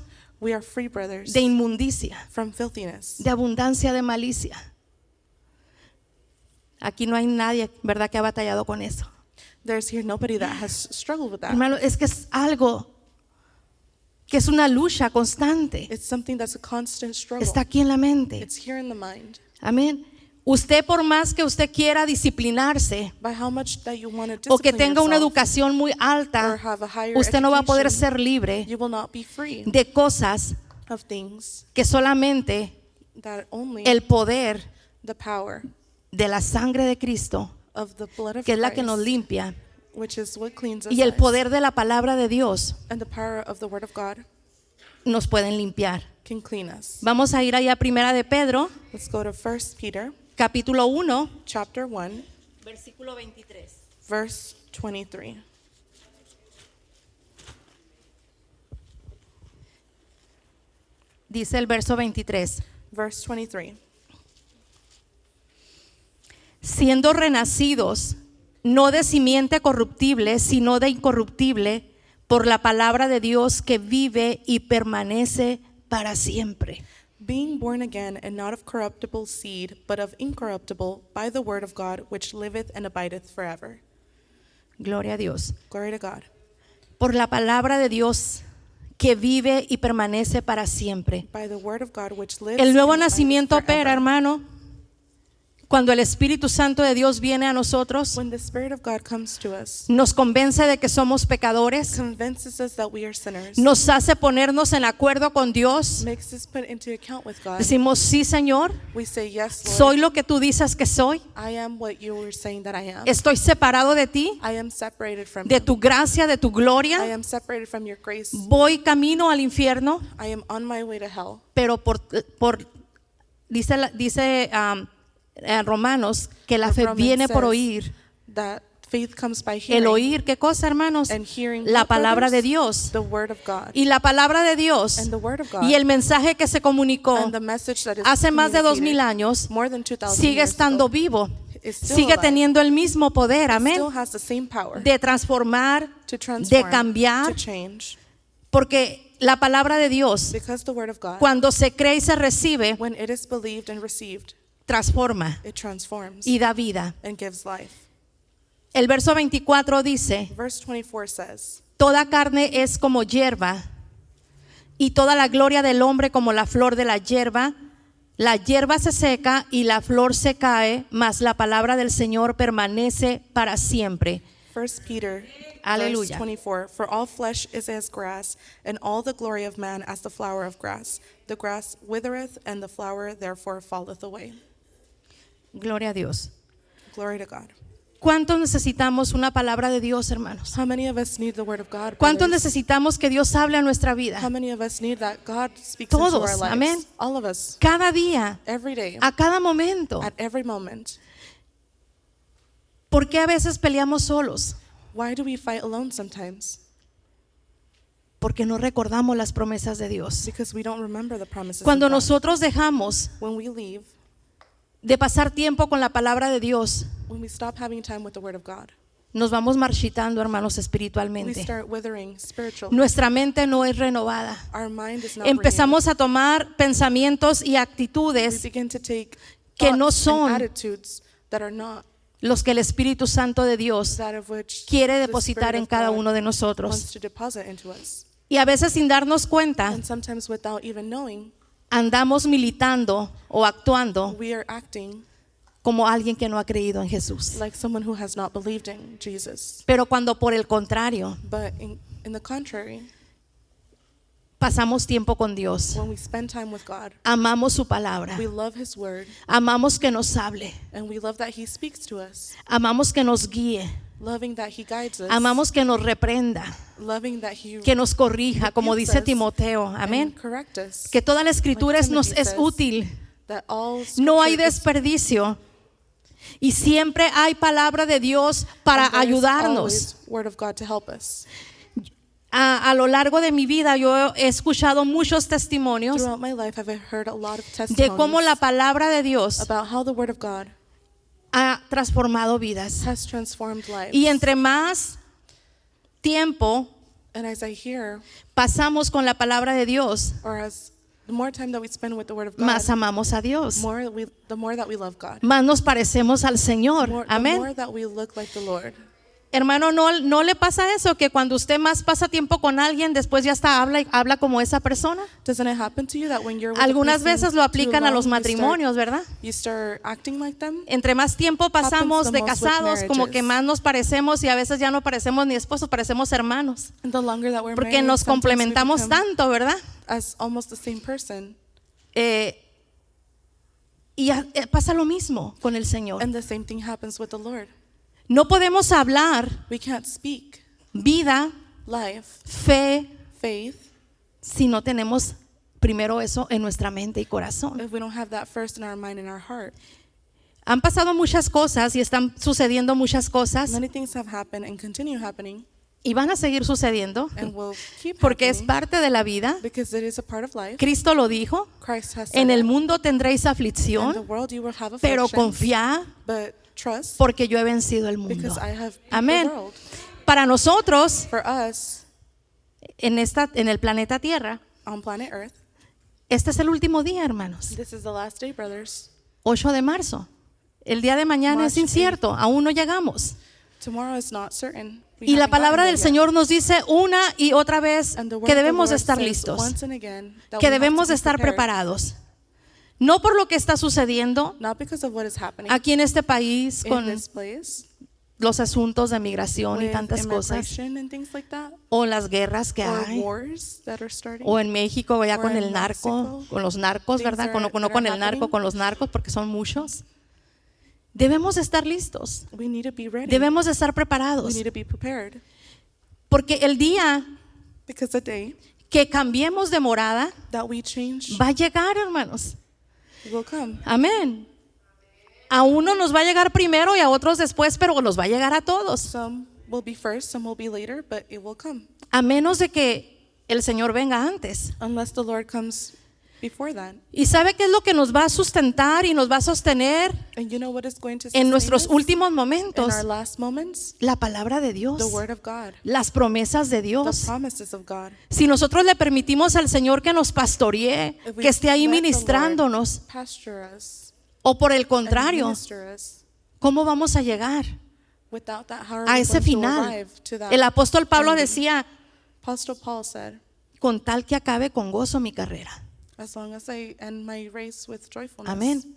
We are free, brothers, de inmundicia, from filthiness. de abundancia de malicia. Aquí no hay nadie, ¿verdad?, que ha batallado con eso. There's here nobody that has struggled with that. Hermano, es que es algo que es una lucha constante. It's something that's a constant struggle. Está aquí en la mente. It's here in the mind. Amén. Usted, por más que usted quiera disciplinarse By how much that you want to o que discipline tenga una yourself, educación muy or alta, have a higher usted no va a poder education, ser libre you will not be free de cosas of things que solamente that only el poder the power de la sangre de Cristo, of the blood of que es la que nos Christ, limpia, which is what cleanses y el us, poder de la palabra de Dios and the power of the word of God nos pueden limpiar. can clean us. Vamos a ir allá a Primera de Pedro, Let's go to 1 Peter capítulo 1, chapter 1, versículo 23. verse 23. Dice el verso 23. Verse 23. Siendo renacidos, no de simiente corruptible, sino de incorruptible, por la palabra de Dios que vive y permanece para siempre. Being born again, and not of corruptible seed, but of incorruptible, by the word of God, which liveth and abideth forever. Gloria a Dios. Glory to God. Por la palabra de Dios que vive y permanece para siempre. By the word of God, which lives El nuevo and abideth nacimiento opera, forever. hermano, cuando el Espíritu Santo de Dios viene a nosotros, When the Spirit of God comes to us, nos convence de que somos pecadores, convinces us that we are sinners, nos hace ponernos en acuerdo con Dios. makes us put into account with God. Decimos, sí, Señor, We say, yes, Lord, soy lo que tú dices que soy. I am what you were saying that I am. Estoy separado de ti, I am separated from de you. tu gracia, de tu I gloria. am separated from your grace. Voy camino al infierno, I am on my way to hell. pero dice Romanos que la fe Romans viene por says oír. That faith comes by El hearing, oír, ¿qué cosa, hermanos? and hearing La what, palabra brothers? de Dios. The word of God. Y la palabra de Dios And the word of God. y el mensaje que se comunicó And the message that is hace más de 2000 communicated años more than 2,000 sigue years estando ago vivo, is still sigue alive. teniendo el mismo poder, It amén, still has the same power de transformar, to transform, de cambiar, to change. porque la palabra de Dios, Because the word of God, cuando se cree y se recibe, when it is believed and received, transforma it transforms y da vida. and gives life. El verso 24 dice, Verse 24 says, toda carne es como hierba, y toda la gloria del hombre como la flor de la hierba. La hierba se seca y la flor se cae, mas la palabra del Señor permanece para siempre. 1 Peter Aleluya. verse 24, for all flesh is as grass, and all the glory of man as the flower of grass. The grass withereth, and the flower therefore falleth away. Gloria a Dios. Glory to God. ¿Cuántos necesitamos una palabra de Dios, hermanos? How many of us need the word of God? ¿Cuántos brothers? necesitamos que Dios hable a nuestra How vida? many of us need that God speaks into Todos, our lives? amén. All of us, Cada día, every day, a cada momento. at every moment. ¿Por qué a veces peleamos solos? Why do we fight alone sometimes? Porque no recordamos las promesas de Dios. Because we don't remember the promises Cuando of God. nosotros dejamos When we leave, de pasar tiempo con la palabra de Dios, when we stop having time with the word of God, nos vamos marchitando, hermanos, we espiritualmente. start withering spiritually. Nuestra mente no es renovada. Our mind is not Empezamos a tomar pensamientos y renewed. We actitudes begin to take que no thoughts son and attitudes that are not los que el Espíritu Santo de Dios that of which quiere the depositar Spirit en of cada God uno de wants nosotros. to deposit into us. Y a veces sin darnos cuenta, And sometimes without even knowing, andamos militando o actuando we are acting como alguien que no ha creído en Jesús. like someone who has not believed in Jesus. Pero cuando por el contrario But in the contrary, pasamos tiempo con Dios, when we spend time with God, amamos su palabra, we love His word, amamos que nos hable, and we love that He speaks to us, amamos que nos guíe, loving that He guides us, amamos que nos reprenda, loving that He que nos corrija, como rebukes dice us Timoteo, and amén. correct us, Que toda la escritura Like nos Timothy es says, útil, that all no hay scripture is- desperdicio y siempre hay palabra de Dios para and there is ayudarnos. always word of God to help us. A lo largo de mi vida yo he escuchado muchos testimonios Throughout my life, I've heard a lot of de testimonies cómo la palabra de Dios about how the word of God ha transformado vidas. has transformed lives. Y entre más tiempo And as I hear, pasamos con la palabra de Dios, or as the more time that we spend with the word of God, más amamos a Dios, the more that we love God. más nos parecemos al Señor. The more Amén. that we look like the Lord. Hermano, ¿no le pasa eso? Que cuando usted más pasa tiempo con alguien, después ya está habla como esa persona. Doesn't it happen to you that when you're with Algunas a person veces lo aplican too a los long, matrimonios, ¿verdad? you start acting like them? Entre más tiempo pasamos the de most with casados, como marriages. que más nos parecemos y a veces ya no parecemos ni esposos, parecemos hermanos. And the longer that we're Porque married, nos sometimes we complementamos become tanto, ¿verdad? as almost the same person. Eh, Y pasa lo mismo con el Señor. And the same thing happens with the Lord. No podemos hablar We can't speak vida, life, fe, faith, si no tenemos primero eso en nuestra mente y corazón. if we don't have that first in our mind and our heart. Han pasado muchas cosas y están sucediendo muchas cosas Many things have happened and continue happening y van a seguir sucediendo and will keep porque es happening parte de la vida. because it is a part of life. Cristo lo dijo, Christ has said en el it. mundo tendréis In the aflicción, world you will have pero afflictions, confiad but trust porque yo he vencido el mundo. because I have beat Amén. the world. Para nosotros, For us en el planeta Tierra, on planet Earth, este es el último día, hermanos. this is the last day, brothers. 8 de marzo. El día de mañana es March incierto, aún no llegamos. Tomorrow is not certain. We Y la haven't palabra gotten del there yet. Señor nos dice una y otra vez And the word que of the debemos de Lord estar says listos, once and again that que we have to debemos de be estar prepared, preparados. No por lo que está sucediendo not because of what is happening aquí en este país in con this place los asuntos de migración y with tantas cosas, immigration and things like that, o las guerras que or hay, wars that are starting, o en México, ya or con in el narco, Mexico, con los narcos, things ¿verdad? that No are con el narco, happening. con los narcos, porque son muchos. Debemos estar listos, we need to be ready. debemos de estar We preparados, need to be prepared porque el día because the day que cambiemos de morada that we change va a llegar, hermanos. will come. Amén. A uno nos va a llegar primero y a otros después, pero nos va a llegar a todos. Some will be first, some will be later, but it will come. A menos de que el Señor venga antes. Unless the Lord comes before that. ¿Y sabe qué es lo que nos va a sustentar y nos va a sostener And you know what is going to en sustain nuestros us últimos in momentos? our last moments? La palabra de Dios, The Word of God, las promesas de the Dios. promises of God. Si nosotros le permitimos al Señor que nos pastoree, If we que esté ahí let the ministrándonos, Lord pasture us o por el and contrario, minister us, ¿cómo vamos a llegar without that, how are a we ese going to final? arrive to that El apóstol Pablo ending? decía, Apostle Paul said, con tal que acabe con gozo mi carrera. as long as I end my race with joyfulness, Amén.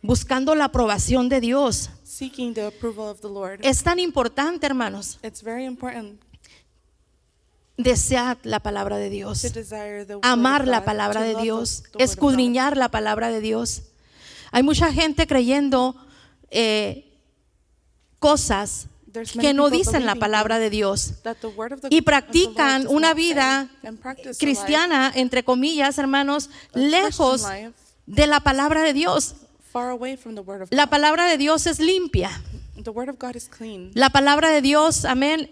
Buscando la aprobación de Dios. seeking the approval of the Lord. Es tan importante, hermanos, It's very important desear la palabra de Dios, to desire the word amar of la God, palabra to de love Dios, the word of God. escudriñar la palabra de Dios. Hay mucha gente creyendo cosas There's many que no people dicen la believing palabra things de Dios that the word of the- y of the Lord practican does una not say, vida and practice a life, cristiana, entre comillas, hermanos, a Christian lejos life, de la palabra de Dios. far away from the word of La God. palabra de Dios es limpia. The word of God is clean. La palabra de Dios, amén,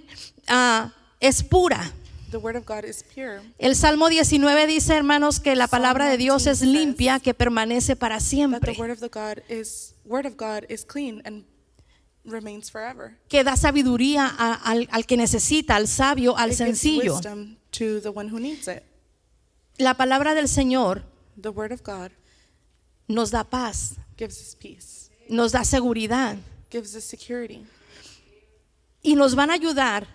es pura. The word of God is pure. El Salmo 19 dice, hermanos, que la Psalm palabra de Dios 19 es says limpia, que permanece para That the siempre, word of God is clean and remains forever. que da sabiduría al que necesita, al sabio, al It gives sencillo. wisdom to the one who needs it. La palabra del Señor The word of God nos da paz, gives us peace, nos da seguridad gives us security, y nos van a ayudar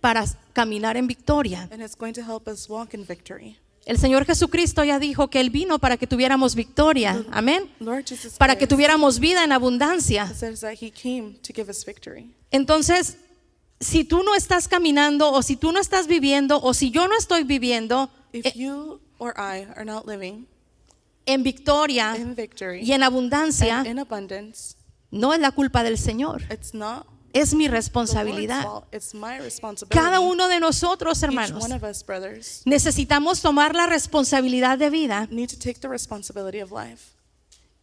para caminar en victoria. and it's going to help us walk in victory. El Señor Jesucristo ya dijo que Él vino para que tuviéramos victoria, amén, Lord Jesus para que Christ tuviéramos vida en abundancia. says that he came to give us victory. Entonces, si tú no estás caminando o si tú no estás viviendo o si yo no estoy viviendo If you or I are not living en victoria in victory y en abundancia, and in abundance, no es la culpa del Señor, it's not es mi the Lord's responsabilidad. fault, it's my responsibility. Cada uno de nosotros, Each hermanos, one of us, brothers, necesitamos tomar la responsabilidad de vida need to take the responsibility of life,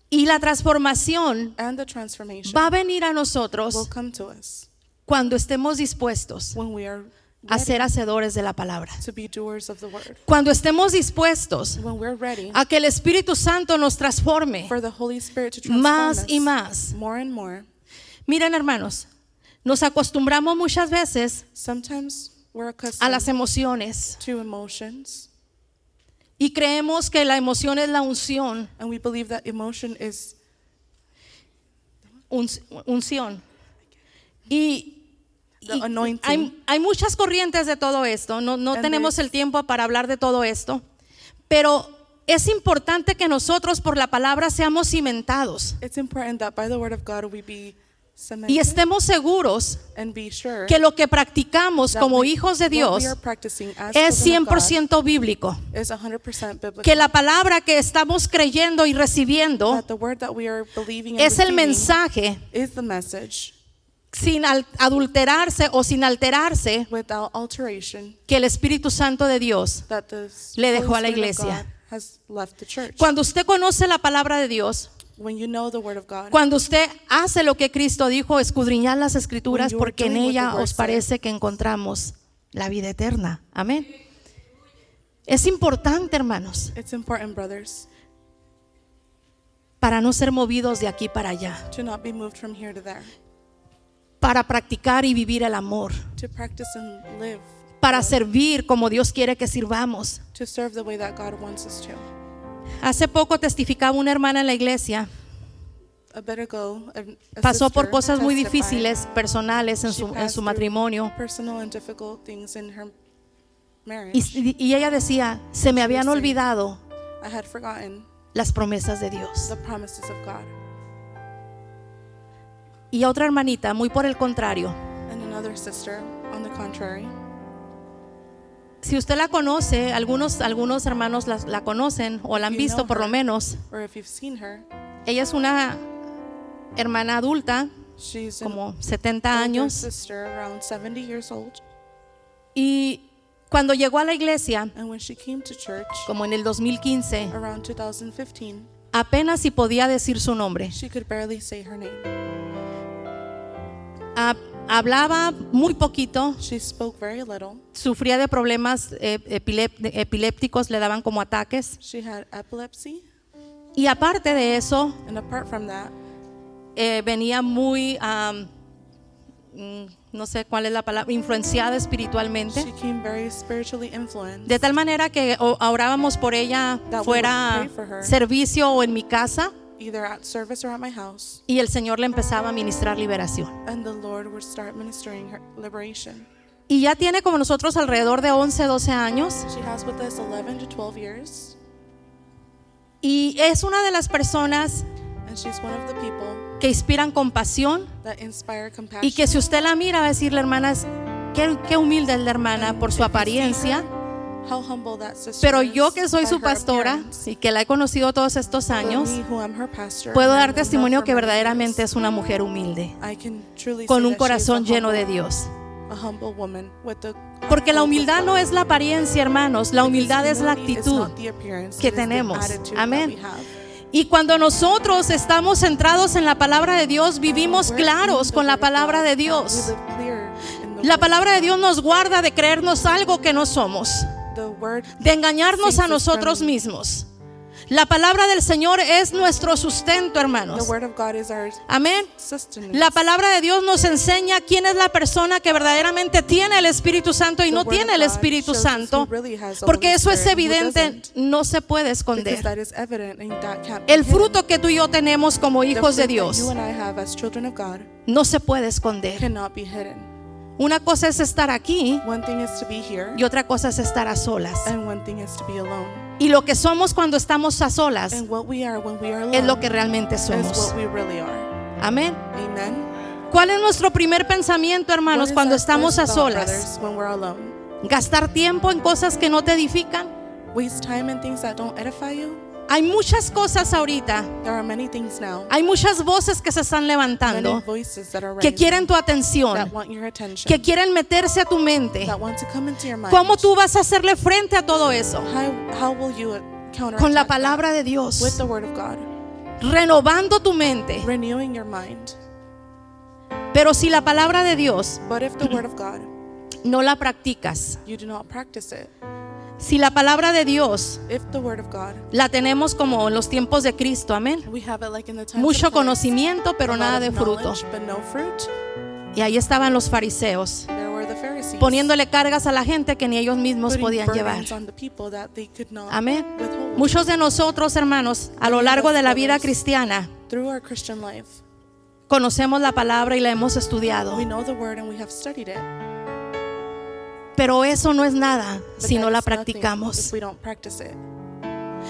y la transformación and the transformation va a venir a will nosotros come to us cuando estemos dispuestos when we are a ready ser hacedores de la palabra. to be doers of the word, Cuando estemos dispuestos when we're ready a que el Espíritu Santo nos transforme for the Holy Spirit to transform más us y más. more and more. Miren, hermanos, nos acostumbramos muchas veces Sometimes we're a accustomed las emociones to emotions, y creemos que la emoción es la unción, and we believe that emotion is unción. Y the anointing. hay muchas corrientes de todo esto, no And tenemos there's- el tiempo para hablar de todo esto, pero es importante que nosotros por la palabra seamos cimentados. It's important that by the word of God we be cemented, y estemos seguros and be sure que lo que practicamos that como we- hijos de what Dios we are practicing as es children of God 100% bíblico. is 100% biblical. Que la palabra que estamos creyendo y recibiendo That the word that we are believing and es el receiving mensaje is the message sin adulterarse o sin alterarse without alteration que el Espíritu Santo de Dios that the le dejó Holy a la Spirit of iglesia. God has left the church. Cuando usted conoce la palabra de Dios, When you know the word of God, cuando usted hace lo que Cristo dijo, escudriñad las escrituras When you are porque en doing what the ella word os said. parece que encontramos la vida eterna. Amén. Es importante, hermanos, it's important, brothers, para no ser movidos de aquí para allá, to not be moved from here to there, para practicar y vivir el amor, to practice and live, para servir como Dios quiere que sirvamos. to serve the way that God wants us to. Hace poco testificaba una hermana en la iglesia, A bit ago, a pasó por sister cosas muy testified. difíciles, personales en She su passed through matrimonio. personal and difficult things in her marriage. Y ella decía, se me habían olvidado I had forgotten las promesas de Dios. the promises of God. Y otra hermanita, muy por el contrario, And another sister, on the contrary, si usted la conoce, algunos hermanos la conocen o la han If you visto know por lo her. menos. or if you've seen her, Ella es una hermana adulta, she's an como 70 older años, sister, around 70 years old. y cuando llegó a la iglesia, And when she came to church, como en el 2015, around 2015, apenas si podía decir su nombre. she could barely say her name. Hablaba muy poquito, She spoke very little. sufría de problemas epilépticos, le daban como ataques. She had epilepsy. Y aparte de eso, And apart from that, venía muy, no sé cuál es la palabra, influenciada espiritualmente. she came very spiritually influenced. De tal manera que orábamos por ella That we fuera would pray for her. servicio o en mi casa, Either at service or at my house. y el Señor le empezaba a ministrar liberación. And the Lord would start ministering her liberation. Y ya tiene como nosotros alrededor de 11, 12 años. She has with us 11 to 12 years. Y es una de las personas And she's one of the people que inspiran compasión. that inspire compassion. Y que si usted la mira va a decirle, hermanas, qué humilde es la hermana por su apariencia. How humble that sister Pero is yo que soy by su her pastora appearance. y que la he conocido todos estos But años, me, who am her pastor, puedo and dar I've known testimonio her que for many verdaderamente years, es una mujer humilde, I can truly con say un that corazón she is a lleno de humble- Dios. A humble woman with the Porque la heart filled with humildad no God. es la apariencia, hermanos, la Because humildad es la humility is actitud not the appearance, que it is the tenemos. attitude Amén. that we have. Y cuando nosotros estamos centrados en la palabra de Dios, vivimos We're claros in the con la word of palabra God. de We Dios. live clear in the La word. palabra de Dios nos guarda de creernos algo que no somos, The word de engañarnos a saves us nosotros from- mismos. La palabra del Señor es nuestro sustento, The hermanos. word of God is our Amén. sustenance. La palabra de Dios nos enseña quién es la persona que verdaderamente tiene el Espíritu Santo y The no word tiene of el God Espíritu shows us Santo, who really has the porque Holy eso es Spirit and who evidente, doesn't. no se puede Because esconder. that is evident and that can't be El hidden. fruto que tú y yo tenemos como The hijos de fruit that Dios you and I have as children of God no se puede esconder. cannot be hidden. Una cosa es estar aquí One thing is to be here, y otra cosa es estar a solas. and one thing is to be alone. Y lo que somos cuando estamos a solas And what we are when we are alone es lo que realmente is somos. what we really are. Amén. Amen. ¿Cuál es nuestro primer pensamiento, What hermanos, is cuando our estamos first a thought, solas? brothers, when we're alone? ¿Gastar tiempo en cosas que no te edifican? Waste time in things that don't edify you? Hay muchas cosas ahorita, There are many things now, hay muchas voces que se están many levantando voices that are que rising, quieren tu that atención, want your attention, que quieren meterse a tu mente. that want to come into your mind. ¿Cómo tú vas a hacerle frente a todo eso? How will you counterattack Con la that? palabra de With Dios, the word of God, renovando tu mente. renewing your mind. Pero si la palabra de Dios But if the word of God, no la practicas, you do not practice it, si la palabra de Dios if the word of God, la tenemos como en los tiempos de Cristo, amén, we have it like in the times mucho of Christ, conocimiento pero a lot nada of de fruto. knowledge, but no fruit. Y ahí estaban los fariseos There were the Pharisees, poniéndole cargas a la gente que ni ellos mismos putting podían llevar. burdens on the people that they could not Amén. withhold. Muchos de nosotros, hermanos, a lo largo de la vida cristiana, Through our Christian life, conocemos la palabra y la hemos estudiado, we know the word and we have studied it. pero eso no es nada But si no that la is nothing practicamos. if we don't practice it.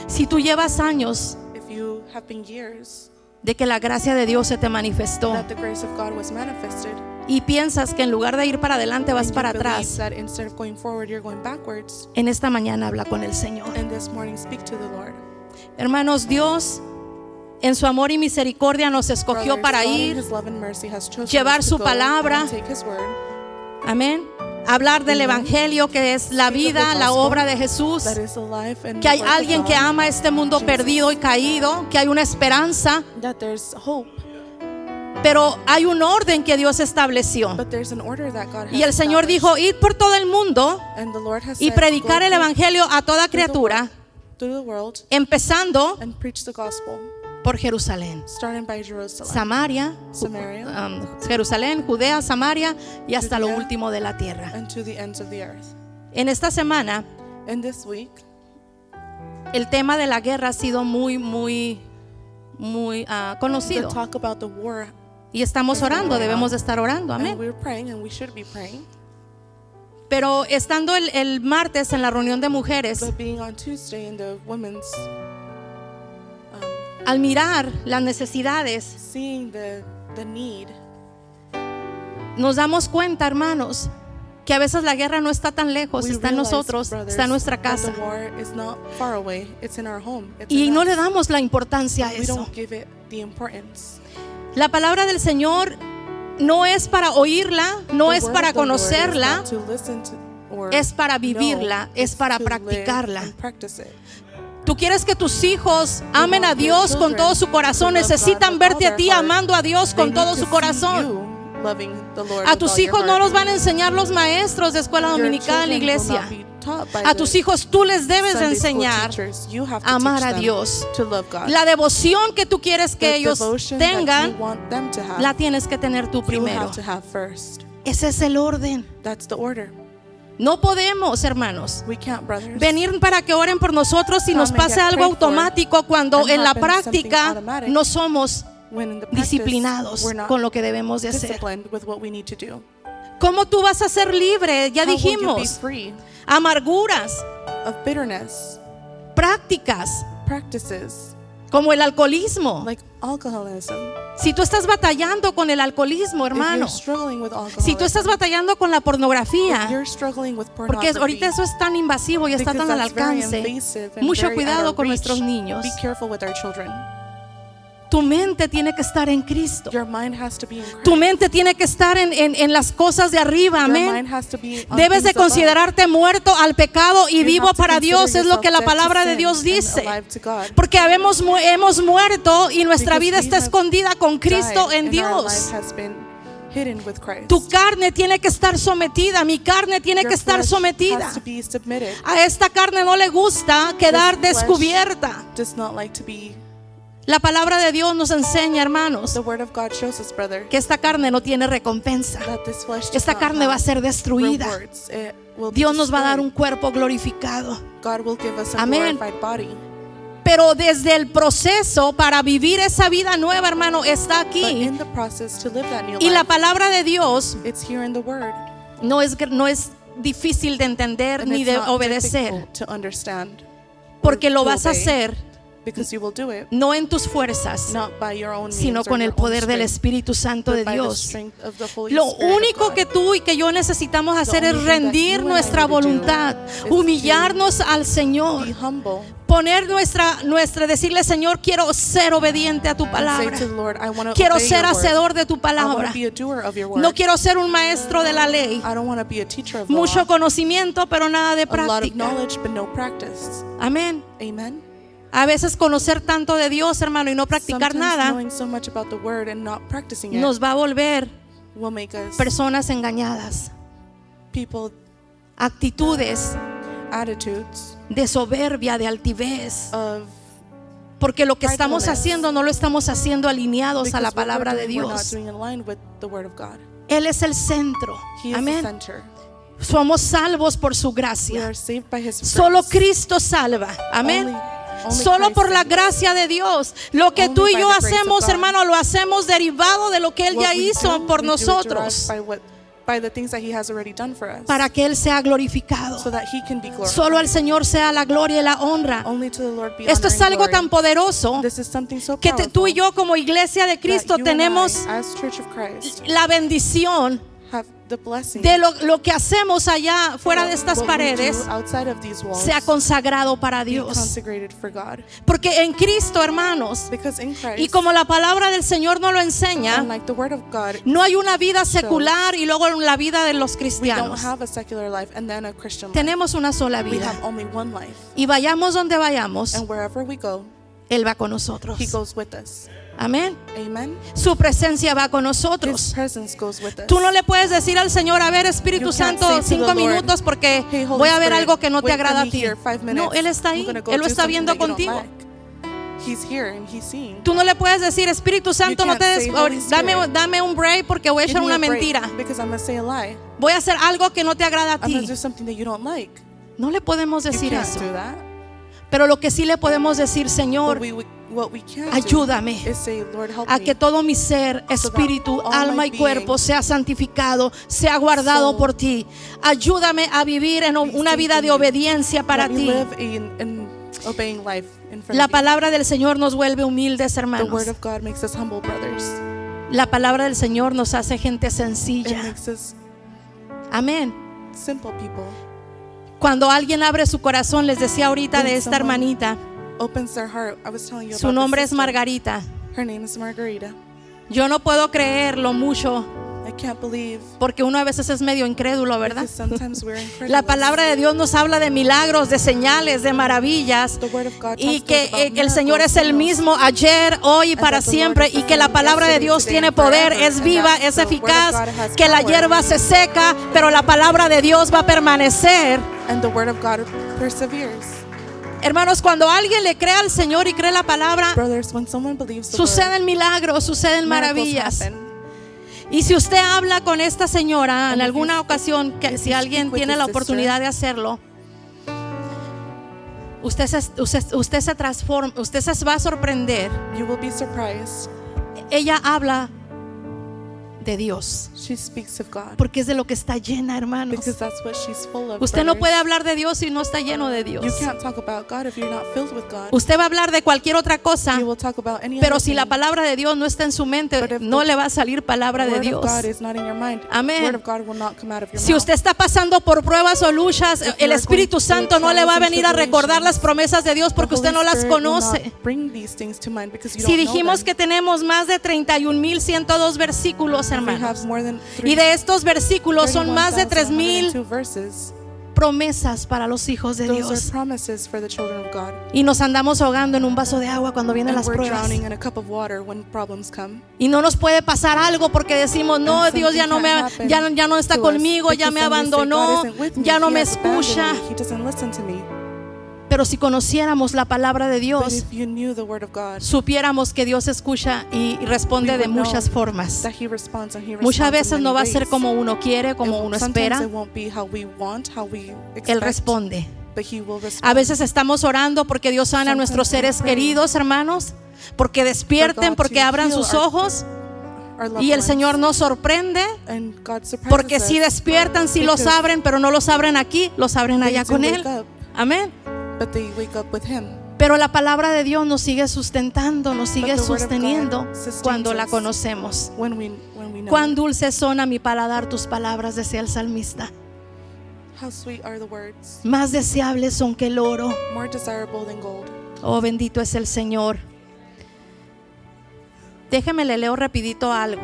Si tú llevas años If you have been years de que la gracia de Dios se te manifestó that the grace of God was manifested, y piensas que en lugar de ir para adelante vas and you para believe atrás, that instead of going forward, you're going backwards, en esta mañana habla con el Señor. and this morning speak to the Lord. Hermanos, Dios en su amor y misericordia nos escogió Brothers, para God in ir, His love and mercy has chosen llevar us to su go palabra. and take His word, amén, hablar del evangelio, que es la vida, la obra de Jesús, that is the life and que hay the work of alguien God, que ama este mundo perdido y caído, que hay una esperanza, that there's hope, pero hay un orden que Dios estableció. but there's an order that God has Y el Señor established. dijo: id por todo el mundo And the Lord has y said, predicar "Go el evangelio a toda criatura, through the world empezando and preach the gospel, por Jerusalén, starting by Jerusalem, Samaria, Samaria, Jerusalén, Judea, Samaria y hasta lo Judea, último de la tierra. and to the ends of the earth." En esta semana And this week, el tema de la guerra ha sido muy the conocido, talk about the war, y estamos orando, debemos de estar orando, and amén. we're praying, and we should be praying. Pero estando el martes en la reunión de mujeres, But being on Tuesday in the women's, al mirar las necesidades, seeing the need, nos damos cuenta, hermanos, que a veces la guerra no está tan lejos, we está en realize, nosotros, brothers, está en nuestra that casa, the war is not far away, it's in our home, it's y in no us. le damos la importancia a We eso. don't give it the importance. La palabra del Señor no es para oírla, no The es word para of the Lord is conocerla, not to listen to or es para know, vivirla, es it's para to live practicarla. and practice it. Tú quieres que tus hijos amen a want your Dios con children todo su corazón, to love God necesitan with verte all a ti their heart. amando a Dios They con need todo to su see corazón. you loving the Lord A with tus all your hijos no heart. los van a enseñar los maestros de escuela Your dominical, children will iglesia. not be taught by A the tus hijos tú les debes de Sunday school enseñar teachers. You have to a amar teach a them Dios. to love God. La devoción que tú quieres que The ellos devotion that you tengan, want them to have, la tienes que tener tú you primero. have to have first. Ese es el orden. That's the order. No podemos, hermanos, We can't, brothers. venir para que oren por nosotros y Come nos and pase get algo prayed for automático cuando and en la happen something práctica automatic no somos when in the practice, disciplinados we're not con lo que debemos de hacer. disciplined with what we need to do. ¿Cómo tú vas a ser libre? Ya How will you be dijimos, free amarguras, of bitterness, prácticas practices como el alcoholismo. like alcoholism? Si tú estás batallando con el alcoholismo, If hermano, you're struggling with alcoholism, si tú estás batallando con la if pornografía, you're struggling with porque pornography, ahorita eso es tan invasivo y está because tan al that's very alcance, invasive and mucho very out cuidado of con reach, nuestros niños. be careful with our children. Tu mente tiene que estar en Cristo. Your mind has to be in Christ. Tu mente tiene que estar en las cosas de arriba, Your amén. mind has to be on Debes de things above. considerarte muerto al pecado y You vivo have to para consider Dios, es lo que la yourself dead to palabra de sin Dios and dice. alive to God. Porque hemos muerto y nuestra Because vida we está have escondida con Cristo died en and our Dios. life has been hidden with Christ. Tu carne tiene que estar sometida, mi carne tiene Your que estar flesh sometida. has to be submitted. A esta carne no le gusta quedar This flesh descubierta. does not like to be. La palabra de Dios nos enseña, hermanos, The word of God shows us, brother, que esta carne no tiene recompensa. that this flesh does Esta not carne va a have ser destruida. rewards. It will be Dios nos va a dar destroyed. un cuerpo glorificado. God will give us a Amén. glorified body. Pero desde el proceso para vivir esa vida nueva, hermano, está But aquí. in the process to live that new Y la life, palabra de Dios it's here in the word. no es difícil de entender And ni it's de not obedecer, difficult to understand. porque lo to vas a obey, hacer because you will do it no en tus fuerzas, not by your own means sino or con el your own poder del strength, Espíritu Santo but de by the Dios. strength of the Holy Lo Spirit of único God. que tú y que yo necesitamos hacer es only thing that rendir you and I nuestra need to do voluntad, is to humillarnos al Señor, Be humble poner decirle, Señor, quiero ser obediente a tu and say palabra, to the Lord, I want to quiero obey ser your word. hacedor de tu I want palabra, to be a doer of your word. no quiero ser un maestro de la ley, I don't want to be a teacher of the mucho law. conocimiento pero nada de A lot of práctica. knowledge but no practice. Amén. Amen. A veces conocer tanto de Dios, hermano, y no practicar Sometimes nada knowing so much about the word and not practicing it nos va a volver will make us personas engañadas, people actitudes attitudes de soberbia, de altivez, of porque lo que estamos pridefulness. haciendo no lo estamos haciendo alineados a la because what we're palabra de doing, we're not Dios. doing in line with the word of God. Él es el centro. He is the Amén. center. Somos salvos por su We gracia. are saved by His Solo grace. Cristo salva. Amén. Only Solo Christ por la saves. gracia de Dios. Lo que Only tú y by yo the grace of hacemos, God. hermano, lo hacemos derivado de lo que Él What ya we hizo do, por we do it nosotros. derived by what by the things that he has already done for us, para que Él sea glorificado. so that he can be glorified. Solo al Señor sea la gloria y la honra. Only to the Lord be Esto honor es and algo glory. tan poderoso This is something so que powerful tú y yo como iglesia de Cristo that you and tenemos I, as Church of Christ, la bendición have the blessing de lo que hacemos allá fuera de estas what we do paredes outside of these walls sea consagrado para be Dios. consecrated for God. Porque en Cristo, hermanos, Because in Christ, y como la palabra del Señor nos lo enseña, and like the word of God, no hay una vida secular y luego la vida de los we don't cristianos. have a secular life and then a Christian life. Tenemos una sola We vida. have only one life. Y vayamos donde vayamos, And wherever we go, Él va con nosotros. he goes with us. Amén. Amen. Su presencia va con His nosotros. presence goes with us. Tú no le puedes decir al Señor, a ver, Espíritu You can't Santo, say to the 5 Lord, minutos porque "Hey, Holy voy a ver Spirit, algo que no te wait for agrada a me ti. here 5 minutes. No, Él está I'm ahí. gonna go Él lo do está something viendo that you don't contigo. like." He's here and he's seeing. Tú no le puedes decir, Espíritu Santo, no can't te say, "Holy dame, Spirit, dame un break porque voy a Give echar me una a break, mentira. because I'm going to say a lie. Voy a hacer algo que no te agrada a I'm going to ti. do something that you don't like. No le podemos You decir can't eso. do that. Pero lo que sí le podemos decir, Señor, What we can ayúdame do is say, Lord, help a me. que todo mi ser, espíritu, all alma my y cuerpo being, sea santificado, sea guardado soul, por ti. Ayúdame a vivir en una vida de obediencia para That we ti. live in obeying life in front La of you. palabra del Señor nos vuelve humildes, The hermanos. word of God makes us humble, brothers. La palabra del Señor nos hace gente It sencilla. makes us Amén. simple people. Cuando alguien abre su corazón, les decía ahorita When de esta someone hermanita, Opens their heart. I was telling you su about nombre the es sister. Margarita. Her name is Margarita. Yo no puedo creer lo mucho, I can't believe. porque uno a veces es medio incrédulo, ¿verdad? Because sometimes we're incredulous. La palabra de Dios nos habla de milagros, de señales, de maravillas, The word of God y talks to que us about el Señor miracles, es el miracles. mismo ayer, hoy y para that the Lord siempre, is the y que la same palabra de yesterday, Dios today, tiene and poder, forever, es and viva, that es the word of eficaz, God has que la power. hierba se seca, pero la palabra de Dios va a permanecer. And the word of God perseveres. Hermanos, cuando alguien le cree al Señor y cree la palabra, Brothers, when someone believes the word, suceden milagros, suceden miracles maravillas. happen. Y si usted habla con esta señora en And if alguna you- ocasión, que if si you alguien speak with tiene this la sister, oportunidad de hacerlo, usted se transforma, usted se va a sorprender. You will be surprised. Ella habla de Dios, She speaks of God. porque es de lo que está llena, hermanos. Because that's what she's full of. Usted no brothers. puede hablar de Dios si no está lleno de Dios. You can't talk about God if you're not filled with God. Usted va a hablar de cualquier otra cosa, You will talk about any pero other si la thing. palabra de Dios no está en su mente, But if no the le va a salir palabra de Word Dios. of God is not in your mind. Amén. Word of God will not come out of your Si mouth. usted está pasando por pruebas o luchas, If el you are Espíritu going through Santo no le va a trials and venir a recordar las tribulations, promesas de Dios porque The usted no Holy las Spirit will not conoce. bring these things to mind because you Si don't know dijimos them. que tenemos más de 31,102 versículos, If we hermanos, have more than y de estos versículos son más de 3,000 31,102 verses. promesas para los hijos de Those are Dios. promises for the children of God. Y nos andamos ahogando en un vaso de agua cuando vienen And las we're pruebas. drowning in a cup of water when problems come. Y no nos puede pasar algo porque decimos, no, And Dios ya no, something can't happen ya no está to us conmigo, ya because me then we say, abandonó, God isn't with me, ya no He me has abandoned escucha. me, He doesn't listen to me. Pero si conociéramos la palabra de But Dios, if you knew the word of God, supiéramos que Dios escucha y responde we de would know muchas formas. that He responds and He responds Muchas in veces many no va a ways. ser como uno quiere, como And uno sometimes espera. it won't be how we want, how we expect, Él responde. but He will respond. A veces estamos orando porque Dios sana a Sometimes nuestros we seres pray queridos, hermanos, porque despierten, God porque to abran heal sus our ojos, Our loved y el ones. Señor nos sorprende And God surprises porque us. si despiertan, si los because abren, pero no los abren aquí, los abren they allá do con wake Él. up, Amén. but they wake up with Him. Pero la palabra de Dios nos sigue sustentando, nos sigue the word of God sosteniendo sustains cuando la us. conocemos. When we know. Cuán dulces son a mi paladar tus palabras, decía el salmista. How sweet are the words, Más deseables son que el oro. more desirable than gold. Oh, bendito es el Señor. Déjeme le leo rapidito algo.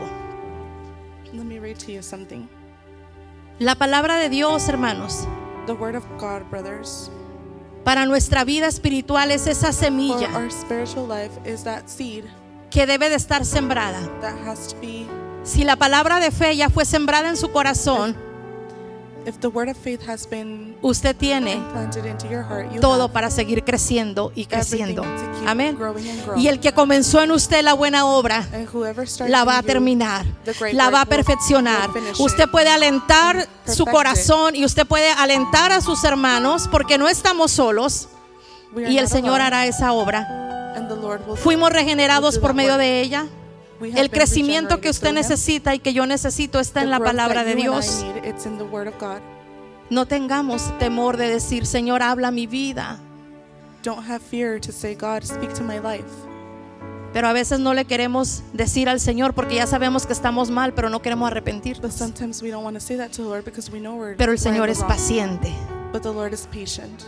Let me read to you something. La palabra de Dios, hermanos, The word of God, brothers, para nuestra vida espiritual es esa for semilla our spiritual life is that seed que debe de estar sembrada. that has to be. Si la palabra de fe ya fue sembrada en su corazón, If the word of faith has been usted tiene implanted into your heart, you todo have para seguir creciendo y everything creciendo. to keep Amén. growing and growing. Y el que comenzó en usted la buena obra, And whoever started la va a in you, terminar, the great la va a work will perfeccionar. finish Usted it. puede alentar su Perfect it. corazón y usted puede alentar a sus hermanos porque no estamos solos We are y el not Señor alone, hará esa obra. and the Lord will Fuimos regenerados do por that medio work. de ella. We have El been crecimiento que regenerated usted through Him. necesita y que yo necesito está The en la growth palabra that de you and Dios. I need, it's in the Word of God. No tengamos temor de decir, Señor, habla mi vida. Don't have fear to say, God, speak to my life. Pero a veces no le queremos decir al Señor porque ya sabemos que estamos mal, pero no queremos But arrepentirnos. sometimes we don't want to say that to the Lord because we know Pero el we're in Señor the es wrong. paciente But the Lord is patient.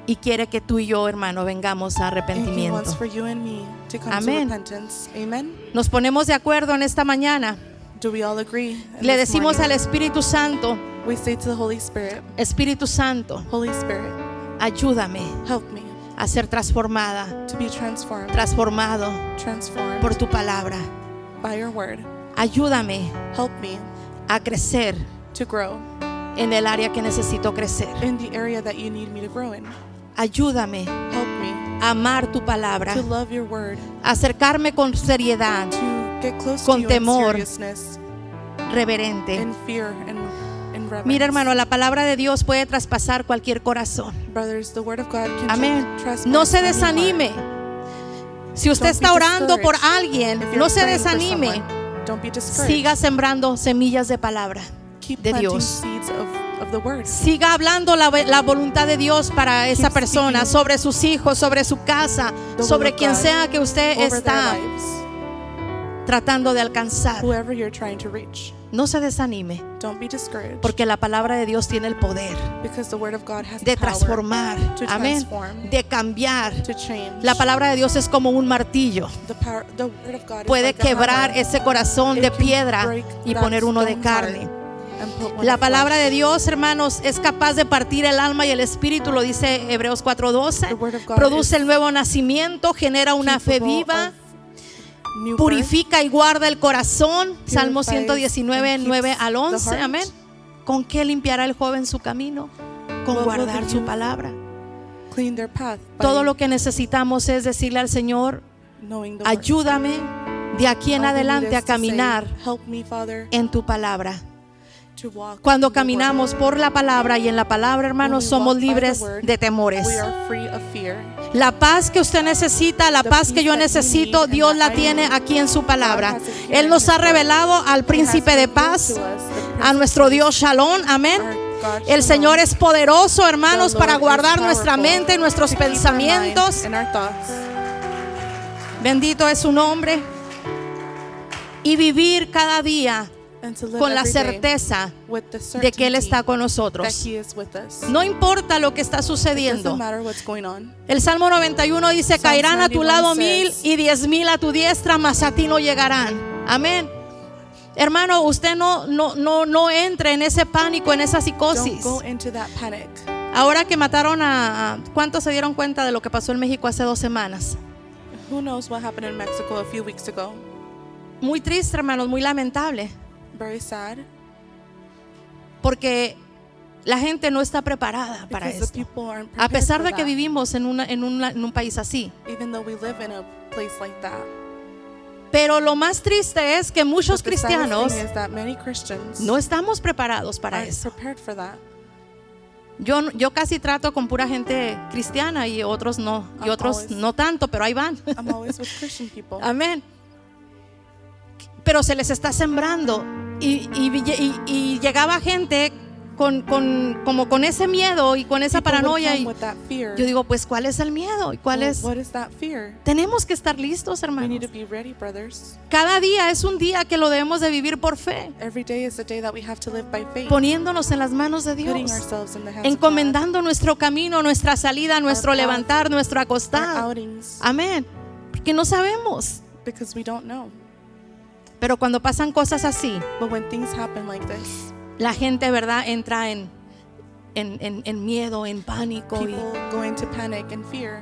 y quiere que tú y yo, hermano, vengamos a And He arrepentimiento. wants for you and me to come Amén. to repentance. Amen. Nos ponemos de acuerdo en esta mañana. Do we all agree? in Le this decimos al morning? Espíritu Santo, We say to the Holy Spirit, Espíritu Santo, Holy Spirit, ayúdame help me a ser transformada, to be transformed por tu palabra. by your word. Ayúdame Help me a crecer to grow en el área que necesito crecer. in the area that you need me to grow in. Ayúdame Help me a amar tu palabra, to love your word, a acercarme con seriedad, to get close Con to you in temor. seriousness, reverente. in fear, and in reverence. Mira, hermano, la palabra de Dios puede traspasar cualquier corazón. Brothers, the word of God can Amén. trespass No se any desanime. heart. Si usted Don't be está orando por discouraged. alguien, If you're no se praying for desanime. someone, don't be discouraged. Siga sembrando semillas de palabra Keep de planting Dios. seeds of the word. Siga hablando la voluntad de Dios para esa Keep persona, speaking sobre sus hijos, sobre su casa, the will sobre of quien God sea que usted over their está lives, tratando de alcanzar. whoever you're trying to reach. No se desanime, Don't be discouraged, porque la palabra de Dios tiene el poder because the word of God has de the power transformar, to amén, transform, de cambiar. to change. La palabra de Dios es como un martillo. The word of God is Puede like a quebrar hammer. ese corazón de It can piedra break y that poner uno de stone carne. heart and put one La of palabra flesh. de Dios, hermanos, es capaz de partir el alma y el espíritu, lo dice Hebreos 4:12. The word of God Produce is el nuevo nacimiento, genera una fe capable viva, of new birth, purifica y guarda el corazón. Salmo purifies 119, and 9 keeps al the 11. heart. Amén. ¿Con qué limpiará el joven su camino? Con What will guardar the su youth palabra. clean their path by Todo lo que necesitamos es decirle al Señor, knowing the word. ayúdame de aquí en All we need adelante a is to say, caminar help me, Father, en tu palabra. to walk Cuando in the word. caminamos por la palabra y en la palabra, hermanos, When we somos walk by the libres word, de temores. We are free of fear. La paz que usted necesita, la The paz que peace yo that you necesito, need and Dios that la I tiene need, aquí en su palabra. God has it here Él in nos His ha word. revelado al He príncipe has de revealed paz, to us, the Prince a of nuestro Peace, Dios Shalom, amén. our God El Shalom. Señor es poderoso, hermanos, The para Lord guardar is nuestra powerful mente y nuestros to keep our mind pensamientos. and our thoughts. Bendito es su nombre. Y vivir cada día And to live con la every day certeza with the de que Él certainty está con that nosotros. He is with us. No importa lo que está It sucediendo. doesn't matter what's going on. El Salmo 91 dice, Psalms caerán a tu 91 lado says, 1000 y 10,000 a tu diestra, mas a ti no llegarán. Amén. Hermano, usted no entre en ese pánico, en esa Don't psicosis. go into that panic. Ahora que mataron ¿cuántos se dieron cuenta de lo que pasó en México hace 2 semanas? Who knows what happened in Mexico a few weeks ago? Muy triste, hermanos, muy lamentable. Very sad. Porque la gente no está preparada para Because the esto. people aren't A prepared pesar for de que that. vivimos en un país así. Even though we live in a place like that. Pero lo más triste es que muchos But the saddest cristianos thing is that many Christians no estamos preparados para aren't eso. prepared for that. Yo casi trato con pura gente cristiana y otros no. Y I'm otros always- no tanto, pero ahí van. I'm always with Christian people. Amén. Pero se les está sembrando. Y llegaba gente como con ese miedo y con esa People would paranoia. come Y with that fear. yo digo, pues, ¿cuál es el miedo? ¿Y cuál Well, es? what is that fear? Tenemos que estar listos, We hermanos. need to be ready, brothers. Cada día es un día que lo debemos de vivir por fe, Every day is a day that we have to live by faith. poniéndonos en las manos de Putting Dios, ourselves in the hands of God. encomendando nuestro camino, nuestra salida, nuestro path, levantar, nuestro Our acostar. outings. Amén. Porque no sabemos. Because we don't know. Pero cuando pasan cosas así, But when things happen like this, la gente, ¿verdad?, entra en miedo, en pánico. people go into panic and fear.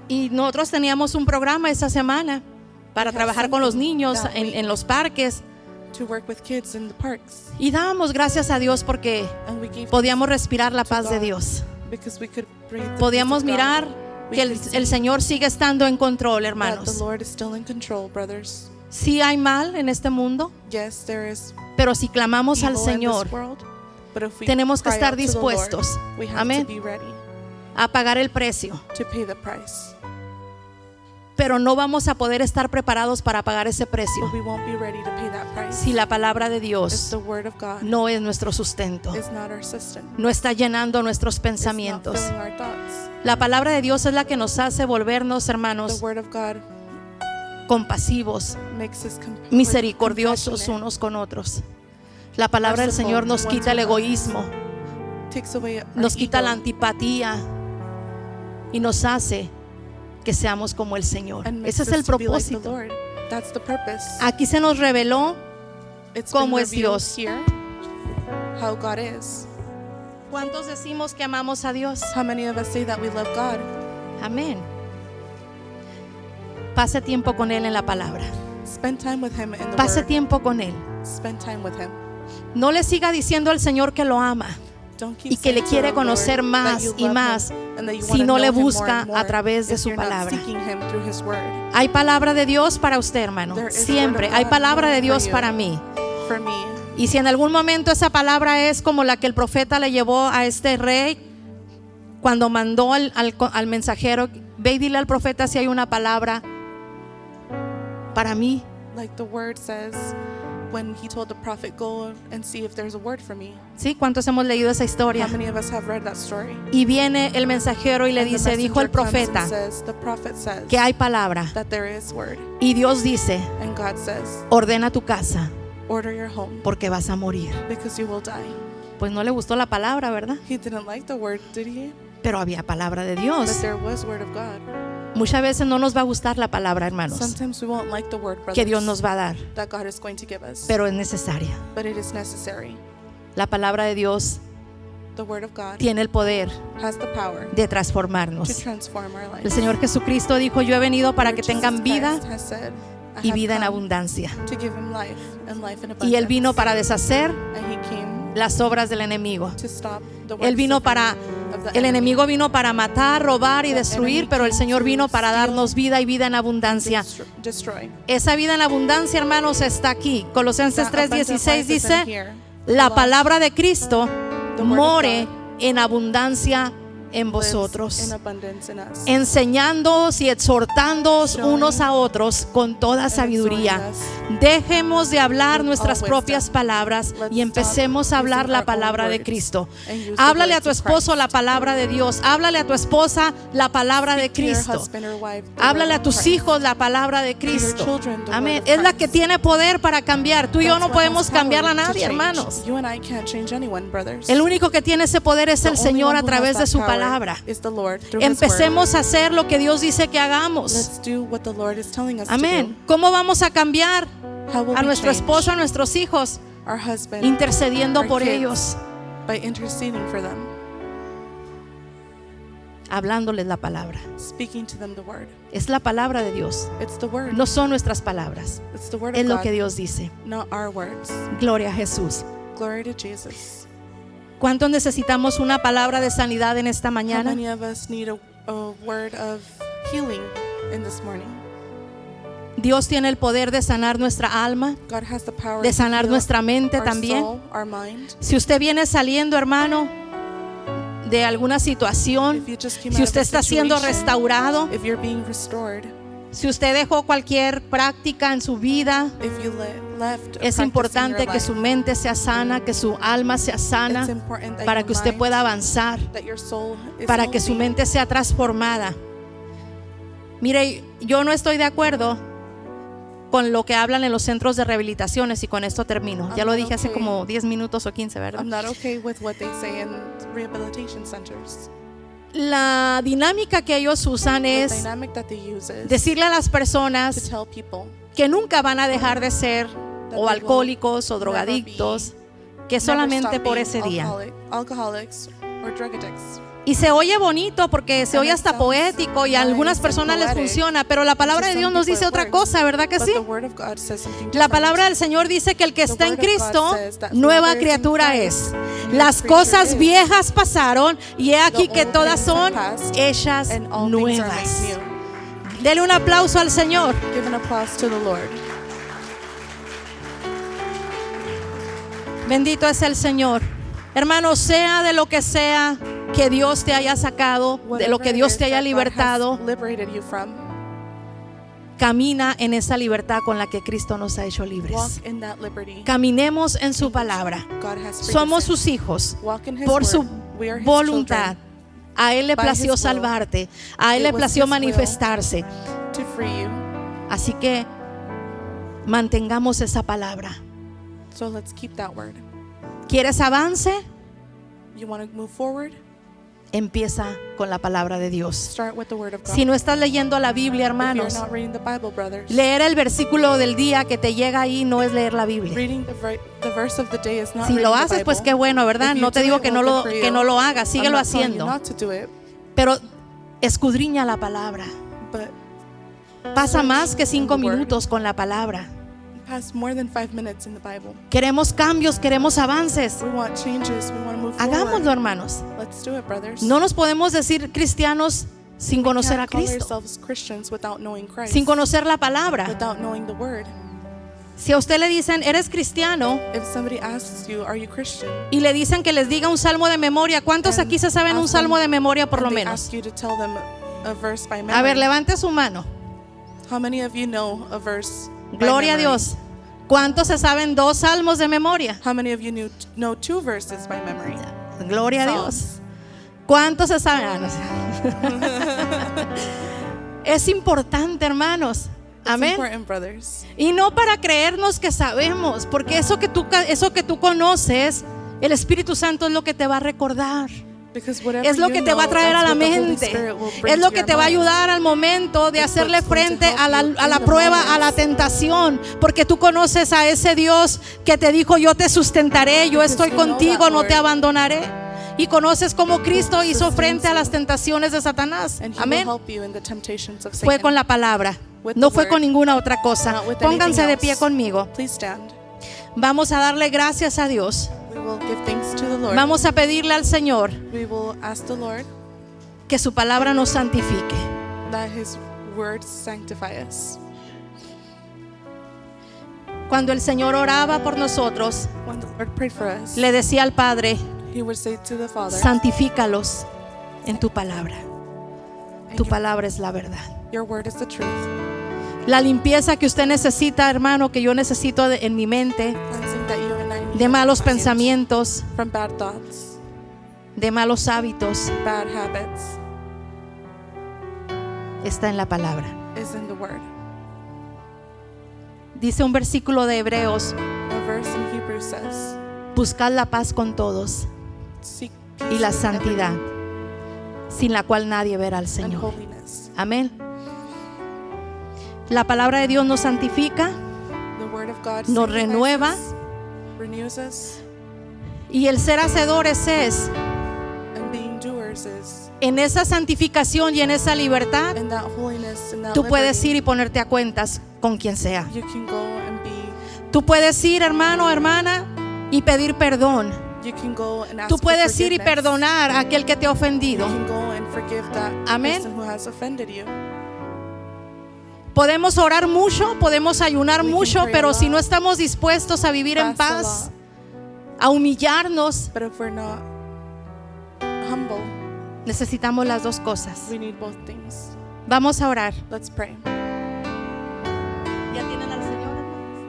Y nosotros teníamos un programa esta semana para We have trabajar con los something niños that week. en los parques. To work with kids in the parks. Y dábamos gracias a Dios porque And we gave podíamos respirar la to paz de God Dios. because we could breathe the Podíamos peace of God. mirar We que could see el Señor sigue estando en control, that the hermanos. Lord is still in control, brothers. Sí hay mal en este mundo, Yes, there is pero si clamamos al evil in Señor, this world, but if we tenemos que cry estar out to the Lord, dispuestos, we have amén, to be ready a pagar el precio. to pay the price. pero no vamos a poder estar preparados para pagar ese precio but we won't be ready to pay that price. si la palabra de If Dios the word of God no es nuestro sustento, is not our system, no está llenando nuestros it's not pensamientos. filling our thoughts. La palabra de Dios es la que nos hace volvernos, The hermanos, word of God compasivos, makes us misericordiosos compassionate, unos con otros. La palabra del Señor nos quita el egoísmo, takes away our nos quita ego, la antipatía y nos hace que seamos como el Señor. and makes Ese es us el to be like the propósito. Lord. That's the purpose. Aquí se nos reveló It's cómo been es revealed Dios. here how God is. ¿Cuántos decimos que amamos a Dios? How many of us say that we love God? Amén. Pase tiempo con Él en la palabra. Spend time with Him in the Pase Word. tiempo con Él. Spend time with Him. No le siga diciendo al Señor que lo ama Don't keep y que le saying to quiere the conocer Lord más that you y love más Him and that you si wanna no le know Him more busca and more a través de if su you're not palabra. seeking Him through His Word. Hay palabra de Dios para usted, hermano. There is Siempre word of hay God palabra de for Dios you. para mí. For me, Y si en algún momento esa palabra es como la que el profeta le llevó a este rey cuando mandó al mensajero, ve y dile al profeta si hay una palabra para mí. like the Word says, when He told the prophet, "Go and see if there's a word for me." ¿Sí? ¿Cuántos hemos leído esa historia? How many of us have read that story? Y viene el mensajero y le And the dice, dijo el messenger comes and profeta says, the prophet says que hay palabra. that there is word, Y Dios dice, and God says, ordena tu casa order your home porque vas a morir. because you will die. Pues no le gustó la palabra, ¿verdad? He didn't like the word, did he? Pero había palabra de But Dios. there was word of God. Muchas veces no nos va a gustar la palabra, hermanos, Sometimes we won't like the word, brothers, que Dios nos va a dar, that God is going to give us, pero es necesaria. but it is necessary. La palabra de Dios The word of God tiene el poder has the power de to transformarnos. transform our El lives. Señor Jesucristo dijo, yo he venido para que Jesus tengan vida Christ has said, I y have vida en come abundancia. to give him life and life in Y Él vino abundance. para deshacer And he came las obras del enemigo. to stop the Él works vino of para, the el enemy. enemigo vino para matar, robar y The destruir, enemy pero el came Señor to vino para steal darnos vida y vida en abundancia. Destroy. Esa vida en abundancia, hermanos, está aquí. Colosenses That abundant 3:16 life is in dice, here. la Love palabra de Cristo The word of more God en abundancia en lives vosotros, in abundance in us. enseñándoos y exhortándoos Showing unos a otros con toda and sabiduría. exhorting us. Dejemos de hablar with nuestras all propias wisdom. palabras Let's y empecemos stop a hablar using la our own palabra de words Cristo. and use the Háblale a words tu of esposo Christ. la palabra de Dios. Háblale a tu esposa la palabra de Speak to your Cristo. husband or wife the Háblale word a of tus Christ. hijos la palabra de your Cristo. children the Amén. word of Es la que Christ. tiene poder para cambiar. Tú y yo That's no what podemos has power cambiarla a to nadie, change. hermanos. You and I can't change anyone, brothers. El único que tiene ese poder es The el only Señor one a who través has de that su power palabra. is the Lord through His word. Empecemos a hacer lo que Dios dice que hagamos. Let's do what the Lord is telling us Amén. ¿Cómo vamos a cambiar to do. How will a we nuestro change esposo, a nuestros hijos? our husband Intercediendo our por kids ellos, by interceding for them, hablándoles la palabra. speaking to them the word. Es la palabra de Dios. It's the word. No son nuestras palabras. It's the word Es of lo God, que Dios dice. not our words. Gloria a Jesús. Glory to Jesus. ¿Cuántos necesitamos una palabra de sanidad en esta How mañana? many of us need a word of healing in this morning? Dios tiene el poder de sanar nuestra alma, God has the power de to sanar heal nuestra mente our también. soul, our mind. Si usted viene saliendo, hermano, de alguna situación, If you just came si out of usted a está siendo situation, restaurado, if you're being restored, si usted dejó cualquier práctica en su vida, if you left a es practice in importante your que su life, mente sea sana, que su alma sea sana, it's important that para your que usted mind, pueda avanzar, that your soul is para que su healthy. mente sea transformada. Mire, yo no estoy de acuerdo con lo que hablan en los centros de rehabilitaciones y con esto termino. Ya I'm lo not dije hace okay. como 10 minutos o 15, ¿verdad? I'm not okay with what they say in rehabilitation centers. La dinámica que ellos usan The es dynamic that they use is decirle a las to personas tell people que nunca van a dejar de ser that o they will alcohólicos o never drogadictos, que never solamente stop por being ese día. alcoholics or drug addicts. Y se oye bonito porque se And oye it hasta sounds poético y a nice algunas and personas les poetic. funciona, pero la palabra de To Dios some nos people dice it otra works, cosa, ¿verdad que But sí? the word of God says something La different. palabra del Señor dice que el que The está en word of God Cristo, says that nueva whoever is in criatura Christ, es. new Las creature cosas is. viejas pasaron y he aquí The que old todas things have son passed, hechas and all things are nuevas. made new. Dele un aplauso al Señor. Give an applause to the Lord. Bendito es el Señor. Hermano, sea de lo que sea que Dios te haya sacado, de lo que Whatever Dios it te is haya that God has libertado, liberated you from, Camina en esa libertad con la que Cristo nos ha hecho libres. Walk in that liberty Caminemos en su palabra. God has freed Somos us in. sus hijos Walk in His por su word. We are His voluntad. A Él le By His plació will. salvarte. A Él It le was plació His will. manifestarse. children to free you. Así que mantengamos esa palabra. So let's keep that word. ¿Quieres avance? You want to move forward? Empieza con la palabra de Dios. Start with the word of God. Si no estás leyendo la Biblia, If you're hermanos, not reading the Bible, brothers, leer el versículo del día que te llega ahí no es leer la Biblia. reading the verse of the day is not Si reading lo the haces, Bible. pues qué bueno, ¿verdad? If you No te do digo it, que well, no good for que you. no lo hagas, I'm síguelo not telling you haciendo. not to do it, Pero escudriña la palabra. but Pasa más que 5 the word. minutos con la palabra. pass more than 5 minutes in the Bible. Queremos cambios, queremos avances. We want changes. We want to move Hagámoslo, forward. hermanos. Let's do it, brothers. No nos podemos decir cristianos sin We conocer a can't call Cristo, ourselves Christians without knowing Christ, sin conocer la palabra. without knowing the word. Si a usted le dicen, eres cristiano, If somebody asks you, "Are you Christian?" y le dicen que les diga un salmo de memoria, ¿cuántos And aquí se saben un ask salmo them- de memoria por and lo they menos? ask you to tell them a verse by memory. A ver, levante su mano. How many of you know a verse by Gloria a memory? Dios. ¿Cuántos se saben 2 salmos de memoria? How many of you know 2 verses by memory? Gloria a Dios. ¿Cuántos se saben? Ah, no sé. Es importante, hermanos. It's Amén. important, brothers. Y no para creernos que sabemos, porque eso que tú conoces, el Espíritu Santo es lo que te va a recordar. Because whatever Es lo you que te va a know, traer a that's la what the Holy mente. Spirit will bring Es lo to que your te va a mind. ayudar al momento de It's hacerle what's going to frente help a you la in the prueba, a la moments. tentación. Porque tú conoces a ese Dios que te dijo, yo te sustentaré, yo Because estoy you know contigo, that no te Lord. abandonaré. Y conoces cómo Cristo hizo sustains frente a you. las tentaciones de Satanás. And He Amén. will help you in the temptations of Fue Satan. con la palabra, With no the fue word. con ninguna otra cosa. Not with Pónganse anything de else. pie conmigo. Please stand. Vamos a darle gracias a Dios. We will give thanks to the Lord. Vamos a pedirle al Señor We will ask the Lord que su palabra nos santifique. that His words sanctify us. Cuando el Señor oraba por nosotros, When the Lord prayed for us, le decía al Padre, He would say to the Father, santifícalos en tu palabra. "And Tu palabra es la verdad. your word is the truth." La limpieza que usted necesita, hermano, que yo necesito en mi mente, Cleansing that you and I need de malos in our minds pensamientos, from bad thoughts, de malos hábitos, bad habits, está en la palabra. is in the word. Dice un versículo de Hebreos, A verse in Hebrews says, buscad la paz con todos "Seek y peace la with santidad, everyone sin la cual nadie verá al and Señor. holiness." Amén. La palabra de Dios nos santifica The word of God Nos sanctifies renueva. us, renews us, y el ser hacedores es, and being doers is en esa santificación y en esa libertad, in that holiness, in that tú puedes liberty. ir y ponerte a cuentas con quien sea. You can go and be. Tú puedes ir, hermano, hermana, y pedir perdón. You can go and ask Tú for puedes ir y forgiveness. perdonar a aquel que te ha You ofendido. can go and forgive that Amén. person who has offended you. Podemos orar mucho, podemos ayunar We can mucho, pray a pero si lot, no estamos dispuestos a vivir en fast a paz, lot. a humillarnos, But if we're not humble, necesitamos las dos cosas. we need both things. Vamos a orar. Let's pray. ¿Ya tienen al Señor, hermanos?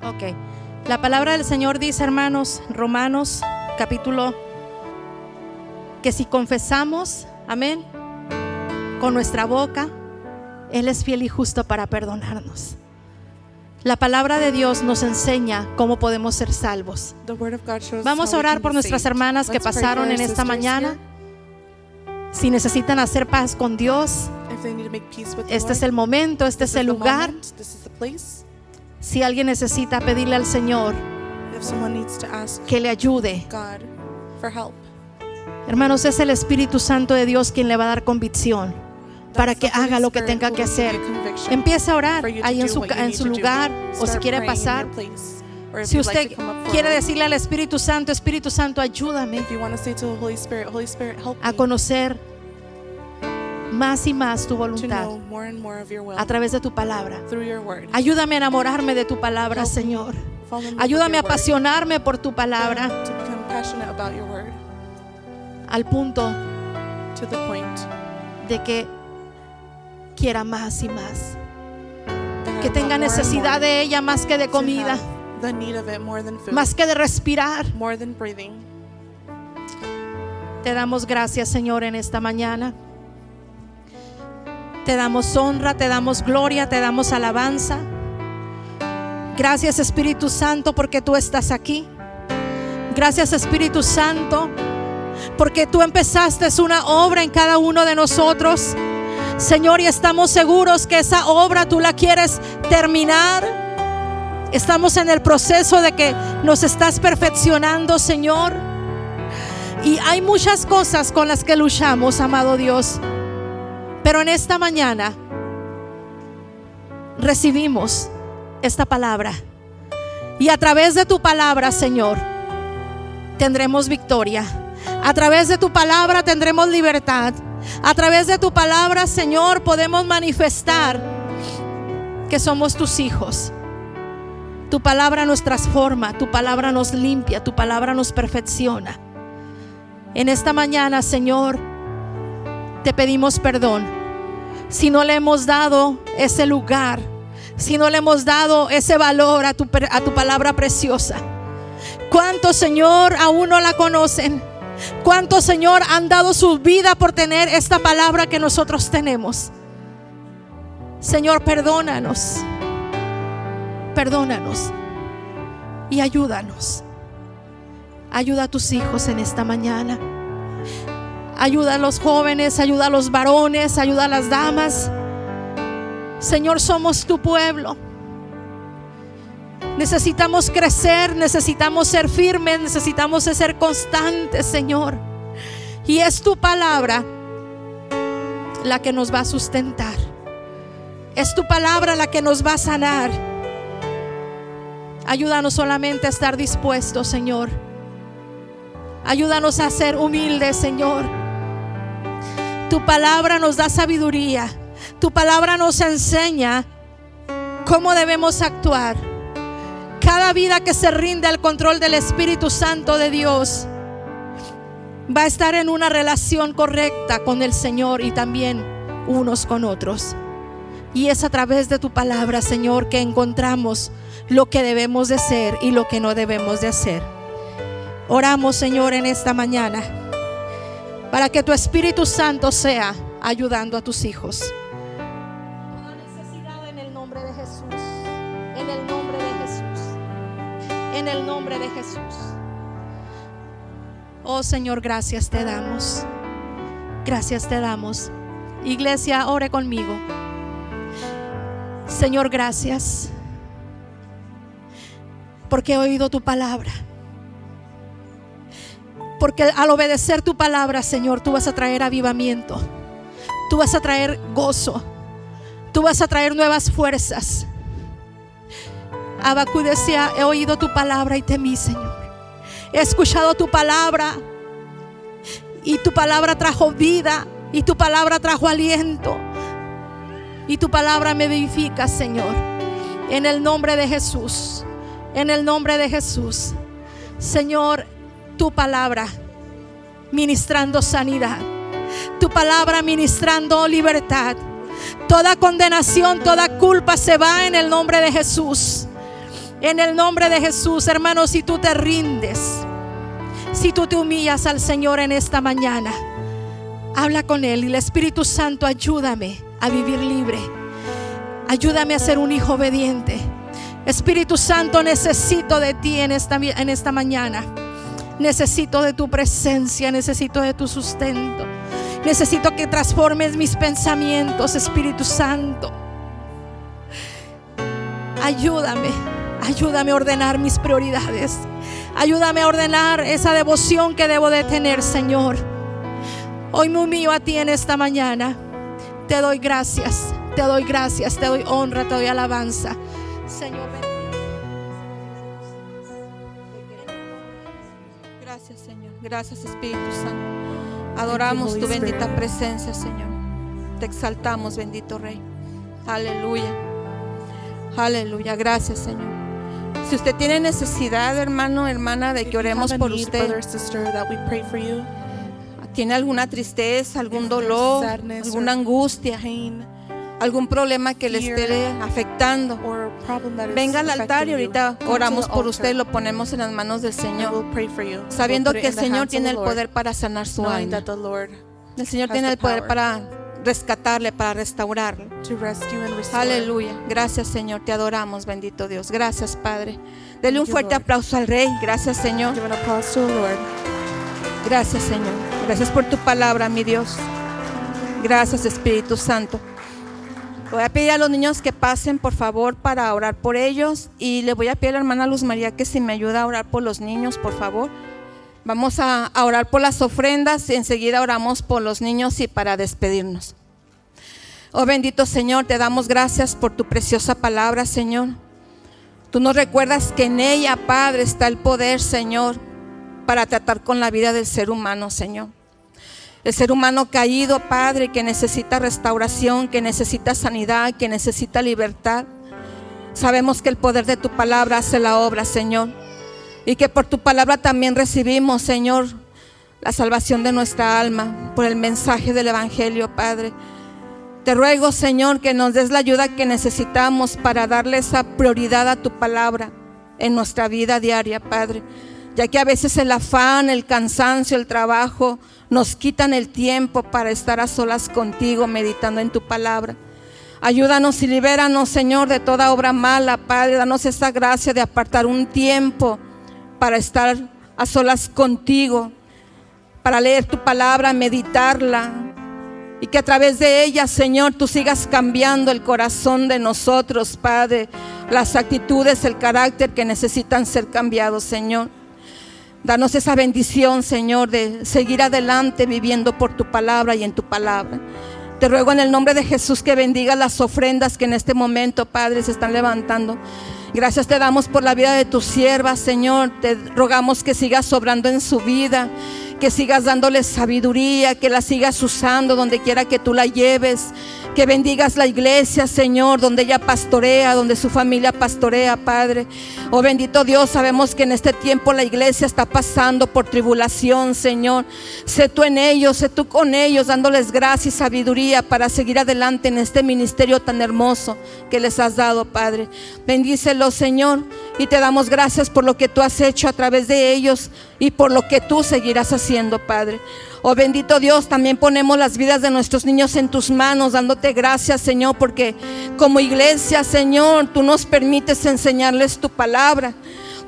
Ok. La palabra del Señor dice, hermanos, Romanos capítulo, que si confesamos, amén, con nuestra boca, Él es fiel y justo para perdonarnos. La palabra de Dios nos enseña cómo podemos ser salvos. The word of God shows Vamos a how we orar can por be nuestras saved. hermanas que Let's pray for pasaron our en esta sisters mañana. here. Si necesitan hacer paz con Dios, If they need to make peace with the este es Lord, el momento, este this es el is the lugar. moment, this is the place. Si alguien necesita pedirle al Señor If someone needs to ask que le ayude, God for help, hermanos, es el Espíritu Santo de Dios quien le va a dar convicción para that's que the Holy haga lo que Spirit tenga who que will give hacer. you conviction Empiece a orar for you to ahí en do su, what you en need su to do. lugar, o si Start quiere praying in pasar. your place. Or if Si you'd like usted to come up quiere forward. decirle al Espíritu Santo, ayúdame If you want to say to the Holy Spirit, help a me conocer más y más tu to voluntad know more and more of your will a través de tu palabra. through your word. Ayúdame a enamorarme de tu palabra, Help me Señor. Fall in love with Ayúdame a your word. apasionarme por tu palabra To become passionate about your word al punto to the point de que quiera más y más. that Que I tenga want more and necesidad more de ella más que de to comida, have the need of it more than food, más que de respirar. more than breathing. Te damos gracias, Señor, en esta mañana. Te damos honra, te damos gloria, te damos alabanza. Gracias, Espíritu Santo, porque tú estás aquí. Gracias, Espíritu Santo, porque tú empezaste una obra en cada uno de nosotros, Señor, y estamos seguros que esa obra tú la quieres terminar. Estamos en el proceso de que nos estás perfeccionando, Señor. Y hay muchas cosas con las que luchamos, amado Dios. Pero en esta mañana recibimos esta palabra. Y a través de tu palabra, Señor, tendremos victoria. A través de tu palabra tendremos libertad. A través de tu palabra, Señor, podemos manifestar que somos tus hijos. Tu palabra nos transforma, tu palabra nos limpia, tu palabra nos perfecciona. En esta mañana, Señor, te pedimos perdón si no le hemos dado ese lugar, si no le hemos dado ese valor a tu palabra preciosa. ¿Cuántos, Señor, aún no la conocen? ¿Cuántos, Señor, han dado su vida por tener esta palabra que nosotros tenemos? Señor, perdónanos. Perdónanos y ayúdanos. Ayuda a tus hijos en esta mañana. Ayuda a los jóvenes, ayuda a los varones, ayuda a las damas. Señor, somos tu pueblo. Necesitamos crecer, necesitamos ser firmes, necesitamos ser constantes, Señor. Y es tu palabra la que nos va a sustentar. Es tu palabra la que nos va a sanar. Ayúdanos solamente a estar dispuestos, Señor. Ayúdanos a ser humildes, Señor. Tu palabra nos da sabiduría. Tu palabra nos enseña cómo debemos actuar. Cada vida que se rinde al control del Espíritu Santo de Dios va a estar en una relación correcta con el Señor y también unos con otros. Y es a través de tu palabra, Señor, que encontramos lo que debemos de ser y lo que no debemos de hacer. Oramos, Señor, en esta mañana para que tu Espíritu Santo sea ayudando a tus hijos. Toda necesidad en el nombre de Jesús. En el nombre de Jesús. En el nombre de Jesús. Oh Señor, gracias te damos. Gracias te damos. Iglesia, ore conmigo. Señor, gracias porque he oído tu palabra. Porque al obedecer tu palabra, Señor, tú vas a traer avivamiento. Tú vas a traer gozo. Tú vas a traer nuevas fuerzas. Habacuc decía: he oído tu palabra y temí, Señor. He escuchado tu palabra y tu palabra trajo vida y tu palabra trajo aliento y tu palabra me vivifica, Señor. En el nombre de Jesús. En el nombre de Jesús. Señor, tu palabra ministrando sanidad, tu palabra ministrando libertad. Toda condenación, toda culpa se va en el nombre de Jesús. En el nombre de Jesús, hermanos, si tú te rindes, si tú te humillas al Señor en esta mañana, habla con Él y el Espíritu Santo, ayúdame a vivir libre. Ayúdame a ser un hijo obediente. Espíritu Santo, necesito de ti en esta mañana. Necesito de tu presencia, necesito de tu sustento. Necesito que transformes mis pensamientos, Espíritu Santo. Ayúdame a ordenar mis prioridades. Ayúdame a ordenar esa devoción que debo de tener, Señor. Hoy me humillo a ti en esta mañana. Te doy gracias, te doy gracias, te doy honra, te doy alabanza. Señor, gracias, Señor. Gracias, Espíritu Santo. Adoramos tu bendita presencia, Señor. Te exaltamos, bendito Rey. Aleluya. Aleluya. Gracias, Señor. Si usted tiene necesidad, hermano, hermana, de If que you oremos have a por need, brother or usted, sister, that we pray for you. tiene alguna tristeza, algún If there's dolor, sadness alguna or angustia, pain algún problema que le fear, esté afectando, or a problem that is venga al altar y affecting you, ahorita come to oramos the por altar, usted y lo ponemos en las manos del and Señor, we'll pray for you. sabiendo We'll put que it el in the Señor hands of tiene the el Lord, poder para sanar su knowing alma. that the Lord El Señor has tiene the el poder power para rescatarle, para restaurarle. to rescue and restore. Aleluya. Gracias, Señor. Te adoramos, bendito Dios. Gracias, Padre. Dele un Thank you, fuerte Lord. aplauso al Rey. Gracias, Señor. Give an applause to the Lord. Gracias, Señor. Gracias por tu palabra, mi Dios. Gracias, Espíritu Santo. Voy a pedir a los niños que pasen, por favor, para orar por ellos. Y le voy a pedir a la hermana Luz María que si me ayuda a orar por los niños, por favor. Vamos a orar por las ofrendas y enseguida oramos por los niños y para despedirnos. Oh bendito Señor, te damos gracias por tu preciosa palabra, Señor. Tú nos recuerdas que en ella, Padre, está el poder, Señor, para tratar con la vida del ser humano, Señor. El ser humano caído, Padre, que necesita restauración, que necesita sanidad, que necesita libertad. Sabemos que el poder de tu palabra hace la obra, Señor. Y que por tu palabra también recibimos, Señor, la salvación de nuestra alma, por el mensaje del Evangelio, Padre. Te ruego, Señor, que nos des la ayuda que necesitamos para darle esa prioridad a tu palabra en nuestra vida diaria, Padre. Ya que a veces el afán, el cansancio, el trabajo nos quitan el tiempo para estar a solas contigo, meditando en tu palabra. Ayúdanos y libéranos, Señor, de toda obra mala, Padre. Danos esa gracia de apartar un tiempo para estar a solas contigo, para leer tu palabra, meditarla, y que a través de ella, Señor, tú sigas cambiando el corazón de nosotros, Padre, las actitudes, el carácter que necesitan ser cambiados, Señor. Danos esa bendición, Señor, de seguir adelante viviendo por tu palabra y en tu palabra. Te ruego en el nombre de Jesús que bendiga las ofrendas que en este momento, Padre, se están levantando. Gracias te damos por la vida de tu sierva, Señor. Te rogamos que sigas obrando en su vida, que sigas dándole sabiduría, que la sigas usando donde quiera que tú la lleves, que bendigas la iglesia, Señor, donde ella pastorea, donde su familia pastorea, Padre. Oh bendito Dios, sabemos que en este tiempo la iglesia está pasando por tribulación, Señor. Sé tú en ellos, sé tú con ellos, dándoles gracia y sabiduría para seguir adelante en este ministerio tan hermoso que les has dado, Padre. Bendícelos, Señor, y te damos gracias por lo que tú has hecho a través de ellos y por lo que tú seguirás haciendo, Padre. Oh bendito Dios, también ponemos las vidas de nuestros niños en tus manos, dándote gracias, Señor, porque como iglesia, Señor, tú nos permites enseñarles tu palabra.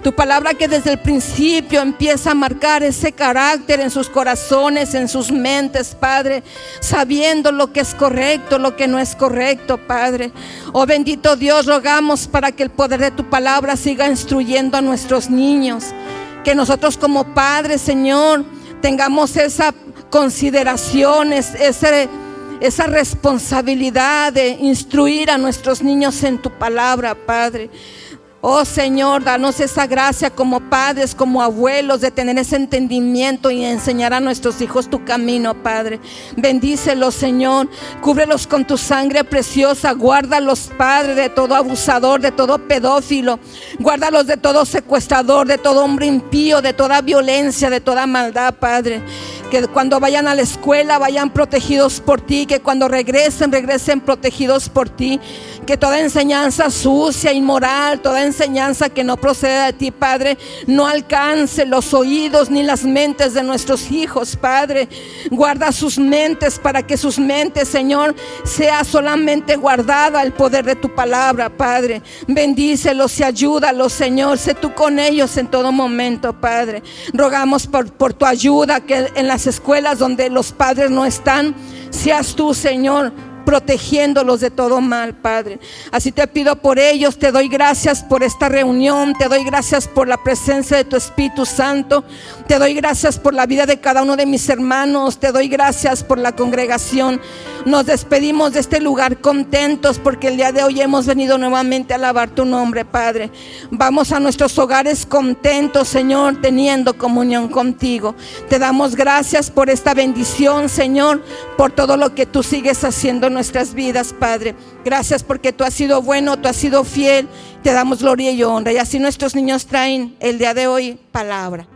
Tu palabra que desde el principio empieza a marcar ese carácter en sus corazones, en sus mentes, Padre, sabiendo lo que es correcto, lo que no es correcto, Padre. Oh bendito Dios, rogamos para que el poder de tu palabra siga instruyendo a nuestros niños. Que nosotros como padres, Señor, tengamos esa consideración, esa responsabilidad de instruir a nuestros niños en tu palabra, Padre. Oh Señor, danos esa gracia como padres, como abuelos, de tener ese entendimiento y enseñar a nuestros hijos tu camino, Padre. Bendícelos, Señor, cúbrelos con tu sangre preciosa. Guárdalos, Padre, de todo abusador, de todo pedófilo. Guárdalos de todo secuestrador, de todo hombre impío, de toda violencia, de toda maldad, Padre. Que cuando vayan a la escuela vayan protegidos por ti, que cuando regresen protegidos por ti. Que toda enseñanza sucia, inmoral, toda enseñanza que no proceda de ti, Padre, no alcance los oídos ni las mentes de nuestros hijos, Padre. Guarda sus mentes para que sus mentes, Señor, sea solamente guardada el poder de tu palabra, Padre. Bendícelos y ayúdalos, Señor. Sé tú con ellos en todo momento, Padre. Rogamos por tu ayuda, que en las escuelas donde los padres no están, seas tú, Señor, protegiéndolos de todo mal, Padre. Así te pido por ellos. Te doy gracias por esta reunión. Te doy gracias por la presencia de tu Espíritu Santo. Te doy gracias por la vida de cada uno de mis hermanos. Te doy gracias por la congregación. Nos despedimos de este lugar contentos porque el día de hoy hemos venido nuevamente a alabar tu nombre, Padre. Vamos a nuestros hogares contentos, Señor, teniendo comunión contigo. Te damos gracias por esta bendición, Señor, por todo lo que tú sigues haciendo en nuestras vidas, Padre. Gracias porque tú has sido bueno, tú has sido fiel. Te damos gloria y honra. Y así nuestros niños traen el día de hoy palabra.